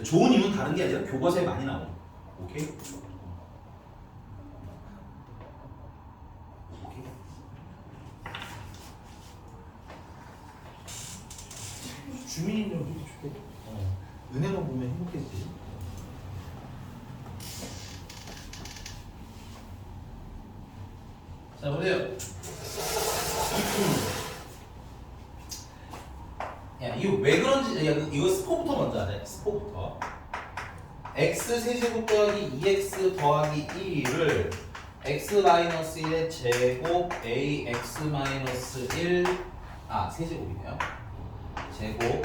좋은 이유는 다른 게 아니라 교과서에 많이 나오고. 오케이? 주민인들 되게 좋겠다. 은혜만 보면 행복해지지. 자, 보세요. 야, 이거 왜 그런지, 이거 스포부터 먼저 하자. 스포부터. x 세제곱 더하기 2x 더하기 1을 x-1의 제곱 ax-1 세제곱이네요. 제곱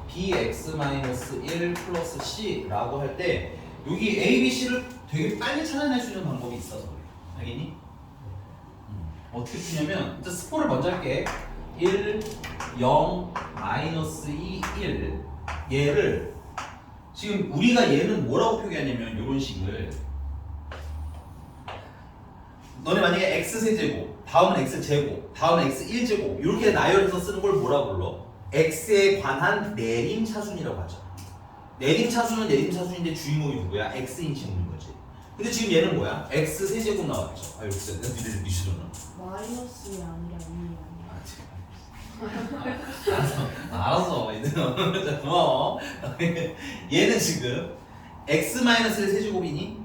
bx-1 플러스 c라고 할 때 여기 a, b, c를 되게 빨리 찾아낼 수 있는 방법이 있어서 그래요. 알겠니? 어떻게 푸냐면 일단 스포를 먼저 할게. 1, 0, 마이너스 2, 1 얘를 지금 우리가 얘는 뭐라고 표기하냐면 이런 식을 너네 만약에 x세제곱 다음은 x제곱 다음은 x1제곱 이렇게 나열해서 쓰는 걸 뭐라 불러? x에 관한 내림차순이라고 하죠. 내림차순은 내림차순인데 주인공이 누구야? x인 친구인 거지. 근데 지금 얘는 뭐야? x세제곱 나왔죠. 여기 있어. 니들 미수로는 마이너스가 아니라 2이 알았어. 얘들아. 고마워. 얘는 지금 x-의 세제곱이니?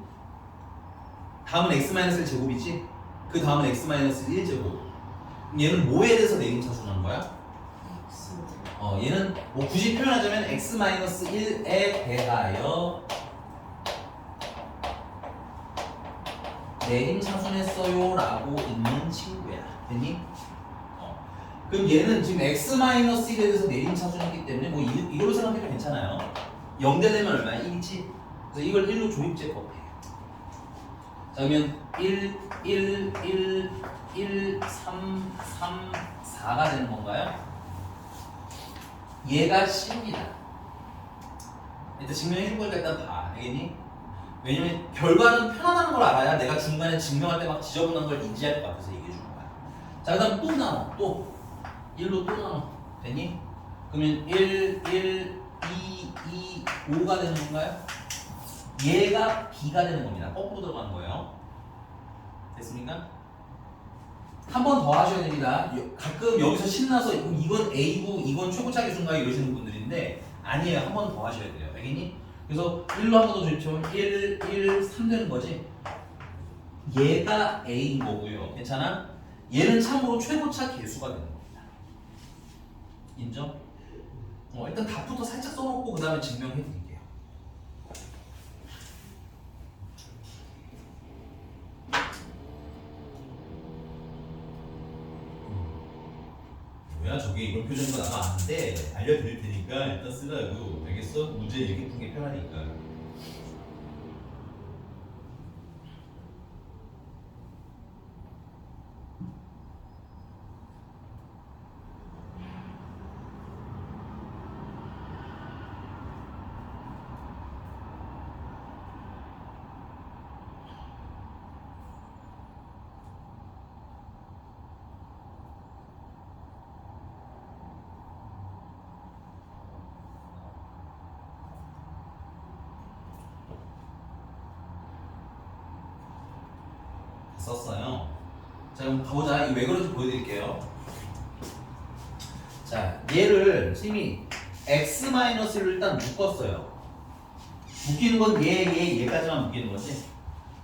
다음은 x-의 제곱이지? 그 다음은 x-1 제곱. 얘는 뭐에 대해서 내림차순하는 거야? x 얘는 뭐 굳이 표현하자면 x-1에 대하여 내림차순했어요 라고 있는 친구야. 됐니? 그럼 얘는 지금 x-1에 대해서 내림차순했기 때문에 뭐 이걸로 생각해도 괜찮아요. 0 되려면 얼마야? 1이지? 그래서 이걸 1로 조립제법 해. 자, 그러면 1, 1, 1, 1, 3, 3, 4가 되는 건가요? 얘가 C입니다. 일단 증명해준 거니까 일단 봐. 알겠니? 왜냐면 결과는 편안한 걸 알아야 내가 중간에 증명할 때 막 지저분한 걸 인지할 것 같아서 얘기해 주는 거야. 자, 그 다음 또 나눠. 또 1로 또 나눠. 됐니? 그러면 1, 1, 2, 2, 5가 되는 건가요? 얘가 B가 되는 겁니다. 거꾸로 들어가는 거예요. 됐습니까? 한 번 더 하셔야 됩니다. 가끔 여기서 신나서 이건 A고 이건 최고차 계수인가 이러시는 분들인데 아니에요. 한 번 더 하셔야 돼요. 알겠니? 그래서 1로 한 번 더 조립하면 1, 1, 3 되는 거지. 얘가 A인 거고요. 괜찮아? 얘는 참고로 최고차 계수가 되는 겁니다. 인정? 일단 답부터 살짝 써놓고 그 다음에 증명해 드릴게요. 교재인 거 아마 아는데 알려드릴 테니까 일단 쓰라고. 알겠어? 문제 이렇게 푸는 게 편하니까. 썼어요. 자, 그럼 가보자. 이 왜 그런지 보여드릴게요. 자, 얘를 선생님이 x-를 일단 묶었어요. 묶이는 건 얘까지만 묶이는 거지.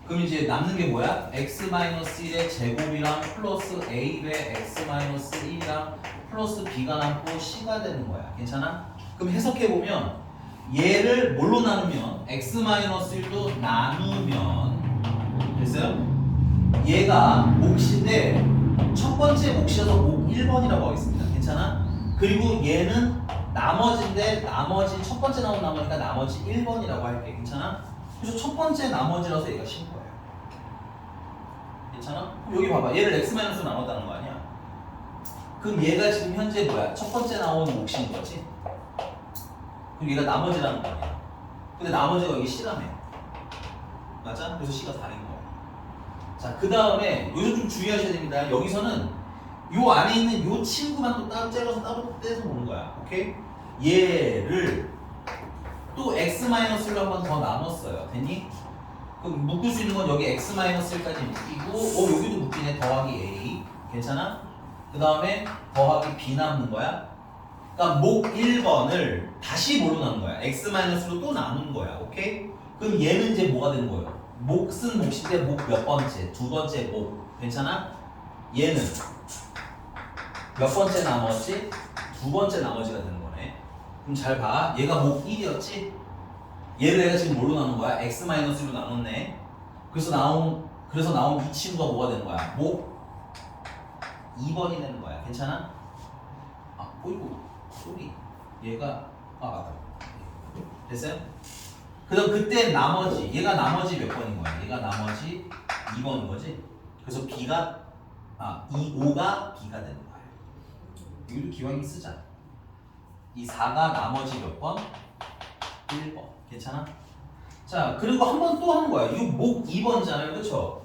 그럼 이제 남는 게 뭐야? x-1의 제곱이랑 플러스 a의 x-1이랑 플러스 b가 남고 c가 되는 거야. 괜찮아? 그럼 해석해보면 얘를 뭘로 나누면 x-1도 나누면 됐어요? 얘가 몫인데 첫 번째 몫이어서 몫 1번이라고 하겠습니다. 괜찮아? 그리고 얘는 나머지인데 나머지 첫 번째 나온 나머지가 나머지 1번이라고 할게. 괜찮아? 그래서 첫 번째 나머지라서 얘가 신 거예요. 괜찮아? 그럼 여기 봐봐. 얘를 x-로 나눴다는 거 아니야? 그럼 얘가 지금 현재 뭐야? 첫 번째 나온 몫인 거지? 그럼 얘가 나머지라는 거 아니야? 근데 나머지가 여기 C라며. 맞아? 그래서 C가 4인 거야. 자, 그 다음에 요즘 좀 주의하셔야 됩니다. 여기서는 요 안에 있는 요 친구만 또 따로 째려서 따로 떼서 보는 거야. 오케이? 얘를 또 x-로 한 번 더 나눴어요. 됐니? 그럼 묶을 수 있는 건 여기 x-1까지 묶이고 여기도 묶이네. 더하기 a. 괜찮아? 그 다음에 더하기 b 남는 거야. 그러니까 목 1번을 다시 뭘로 나눈 거야? x-로 또 나눈 거야. 오케이? 그럼 얘는 이제 뭐가 되는 거예요? 몫은 몫인데 목 몇 번째? 두 번째 목. 괜찮아? 얘는 몇 번째 나머지? 두 번째 나머지가 되는 거네. 그럼 잘 봐. 얘가 목 1이었지? 얘를 내가 지금 뭘로 나눈 거야? x-로 나눴네. 그래서 나온 이 친구가 뭐가 되는 거야? 목 2번이 되는 거야. 괜찮아? 어이구, 소리. 얘가, 맞다. 됐어요? 그럼 그때 나머지, 얘가 나머지 몇 번인 거야? 얘가 나머지 2번인 거지? 그래서 B가, 5가 B가 되는 거야. 여기도 기왕이 쓰자. 이 4가 나머지 몇 번? 1번. 괜찮아? 자, 그리고 한 번 또 하는 거야. 이 목 2번이잖아요. 그쵸?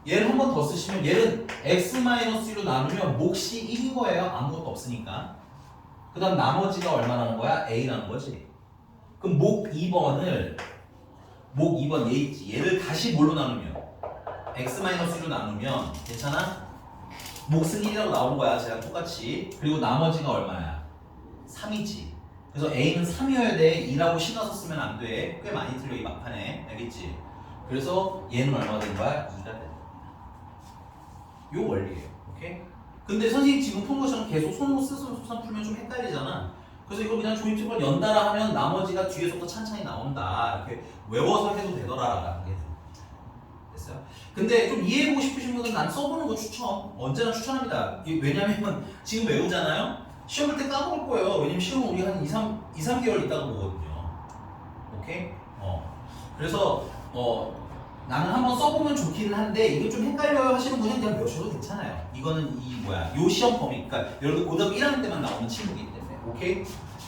얘를 한 번 더 쓰시면 얘는 x-1로 나누면 몫이 1인 거예요. 아무것도 없으니까. 그 다음 나머지가 얼마라는 거야? A라는 거지. 그럼 목 2번 얘 있지. 얘를 다시 뭘로 나누면? x-1로 나누면 괜찮아? 몫은 1이라고 나온 거야. 제가 똑같이. 그리고 나머지가 얼마야? 3이지. 그래서 A는 3이어야 돼. 2라고 신어서 쓰면 안 돼. 꽤 많이 틀려 이 막판에. 알겠지? 그래서 얘는 얼마 된 거야? 2가 되는 거야. 요 원리예요. 오케이? 근데 선생님 지금 푼 것처럼 계속 손으로 쓰서 풀면 좀 헷갈리잖아. 그래서 이걸 그냥 조립집을 연달아 하면 나머지가 뒤에서부터 찬찬히 나온다. 이렇게 외워서 해도 되더라. 됐어요? 근데 좀 이해해보고 싶으신 분은 난 써보는 거 추천. 언제나 추천합니다. 왜냐면 지금 외우잖아요? 시험 볼 때 까먹을 거예요. 왜냐면 시험은 우리 한 2, 3개월 있다가 보거든요. 오케이? 그래서 나는 한번 써보면 좋기는 한데 이거 좀 헷갈려요 하시는 분은 그냥 외우셔도 괜찮아요. 이거는 요 시험 범위, 그러니까 여러분 고등학교 1학년 때만 나오는 친구이기 때문에. 오케이?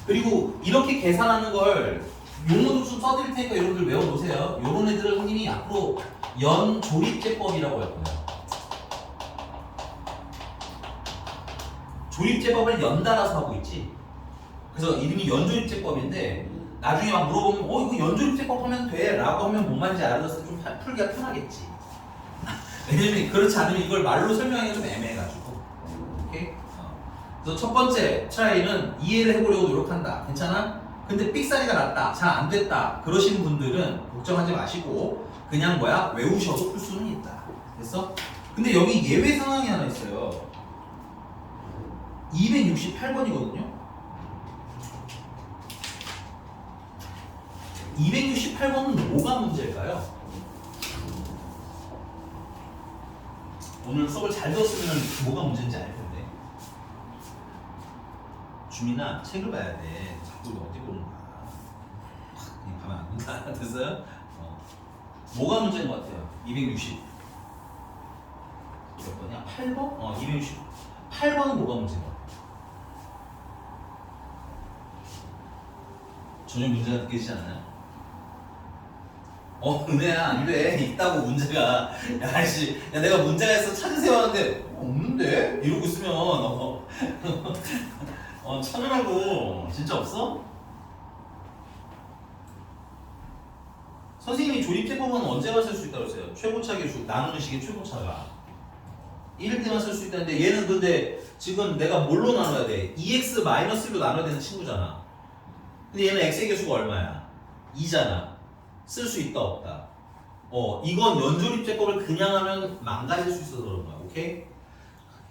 그리고 이렇게 계산하는 걸 용어도 좀 써드릴 테니까 여러분들 외워놓으세요. 요런 애들을 선생님이 앞으로 연조립제법이라고 할 거예요. 조립제법을 연달아서 하고 있지. 그래서 이름이 연조립제법인데 나중에 막 물어보면 이거 연조립제법 하면 돼? 라고 하면 뭔 말인지 알아서 좀 풀기가 편하겠지. 왜냐면 그렇지 않으면 이걸 말로 설명하기가 좀 애매해가지고. 오케이? 그래서 첫 번째 트라이는 이해를 해보려고 노력한다. 괜찮아? 근데 삑사리가 났다. 잘 안 됐다. 그러신 분들은 걱정하지 마시고 그냥 외우셔도 풀 수는 있다. 됐어? 근데 여기 예외 상황이 하나 있어요. 268번이거든요. 268번은 뭐가 문제일까요? 오늘 수업을 잘 들었으면 뭐가 문제인지 알 텐데. 주민아 책을 봐야 돼. 자꾸 이거 어디 보는 거야. 그냥 가만 안 둔다. 됐어요? 뭐가 문제인 것 같아요? 260 몇 번이야? 8번? 260 8번은 뭐가 문제인 것 같아요? 전혀 문제가 느껴지지 않아요? 은혜야 안돼 있다고 문제가 야씨 야 내가 문제가 있어 찾으세요 하는데 없는데? 이러고 있으면 찾으라고 진짜 없어? 선생님이 조립제법은 언제만 쓸 수 있다고 했어요? 최고차 계수 나누는 식의 최고차가 1일 때만 쓸 수 있다는데 얘는 근데 지금 내가 뭘로 나눠야 돼? 2x-1로 나눠야 되는 친구잖아. 근데 얘는 x의 계수가 얼마야? 2잖아. 쓸 수 있다 없다. 이건 연조립제법을 그냥 하면 망가질 수 있어서 그런 거야. 오케이?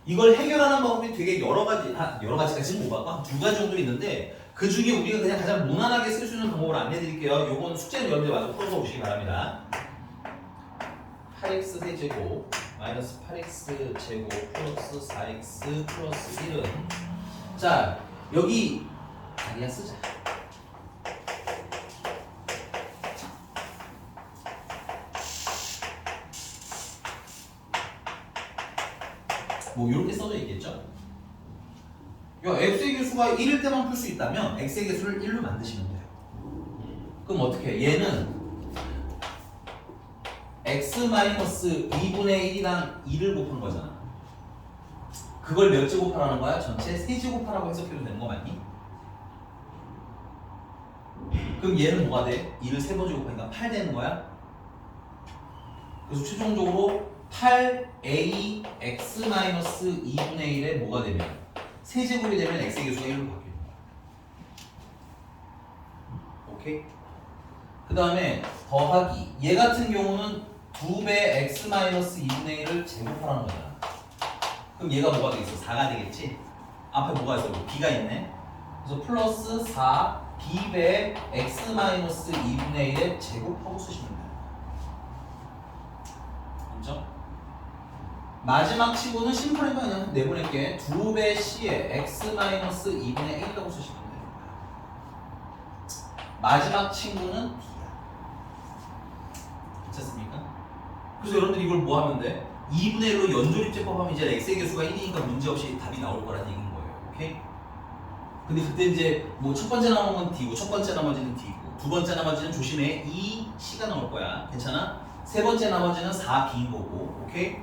이걸 해결하는 방법이 되게 여러 가지까지는 못 봤고 한 2가지 정도 있는데 그 중에 우리가 그냥 가장 무난하게 쓸 수 있는 방법을 안내드릴게요. 요건 숙제는 여러분들 마저 풀어서 오시기 바랍니다. 8x 세제곱 마이너스 8x 제곱 플러스 4x 플러스 1은 자 여기 아니야 쓰자. 뭐 이렇게 써져 있겠죠? 야, x의 개수가 1일 때만 풀 수 있다면 x의 개수를 1로 만드시면 돼요. 그럼 어떻게 해? 얘는 x-2분의 1이랑 2를 곱한 거잖아. 그걸 몇 제곱하라는 거야? 전체 3제곱하라고 해석해도 되는 거 맞니? 그럼 얘는 뭐가 돼? 2를 3번 제곱하니까 8 되는 거야? 그래서 최종적으로 8a x-2분의 1에 뭐가 되면 3제곱이 되면 x의 개수가 1로 바뀌는 거야. 오케이? 그 다음에 더하기 얘 같은 경우는 2배 x-2분의 1을 제곱하라는 거잖아. 그럼 얘가 뭐가 되겠어? 4가 되겠지? 앞에 뭐가 있어? b가 있네. 그래서 플러스 4 b배 x-2분의 1에 제곱하고 쓰시면 돼요. 그렇죠? 마지막 치고는 심플하니까 그냥 내보낼게. 2배 c에 x-2분의 1이라고 쓰시면 돼요. 마지막 친구는 b야. 괜찮습니까? 그래서 여러분들 이걸 뭐 하면 돼? 2분의 1로 연조립제법 하면 이제 x의 개수가 1이니까 문제없이 답이 나올 거라는 얘기인 거예요. 오케이? 근데 그때 이제 뭐 첫 번째 나머지는 d고 첫 번째 나머지는 d고 두 번째 나머지는 조심해 2c가 나올 거야. 괜찮아? 세 번째 나머지는 4b인 거고. 오케이?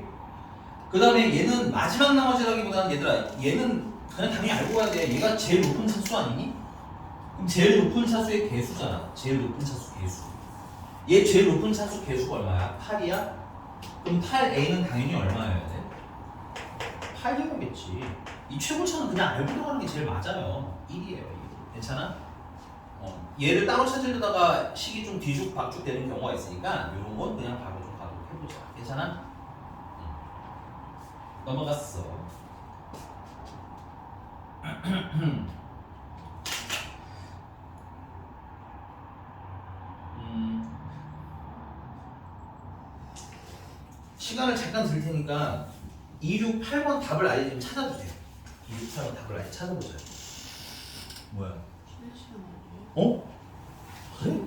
그 다음에 얘는 마지막 나머지라기보다는 얘들아 얘는 그냥 당연히 알고 가야 돼. 얘가 제일 높은 차수 아니니? 그럼 제일 높은 차수의 개수잖아. 제일 높은 차수 개수. 얘 제일 높은 차수 개수가 얼마야? 8이야? 그럼 8a는 당연히 얼마여야 돼? 8이겠지. 이 최고차는 그냥 알고 들어가는 게 제일 맞아요. 1이에요. 1. 괜찮아? 얘를 따로 찾으려다가 식이 좀 뒤죽박죽 되는 경우가 있으니까 이런 건 그냥 바로 좀 가도록 해보자. 괜찮아? 넘어갔어. 시간을 잠깐 들 테니까 268번 답을 아예 좀 찾아주세요. 268번 답을 아예 찾아보자요. 뭐야? 어? 그래?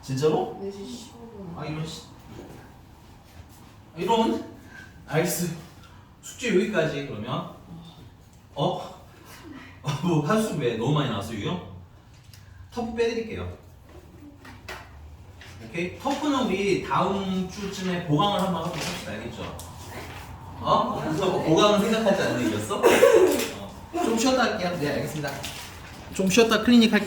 진짜로? 4시 15분. 이런 알겠어. 숙제 여기까지 그러면 뭐 한수 왜 너무 많이 나왔어 유형? 터프 빼드릴게요. 오케이? 터프는 우리 다음 주쯤에 보강을 한번 하도록 합시다. 알겠죠? 보강은 생각하지 않는 얘기였어? 좀 쉬었다 할게요. 네 알겠습니다. 좀 쉬었다 클리닉 할게요.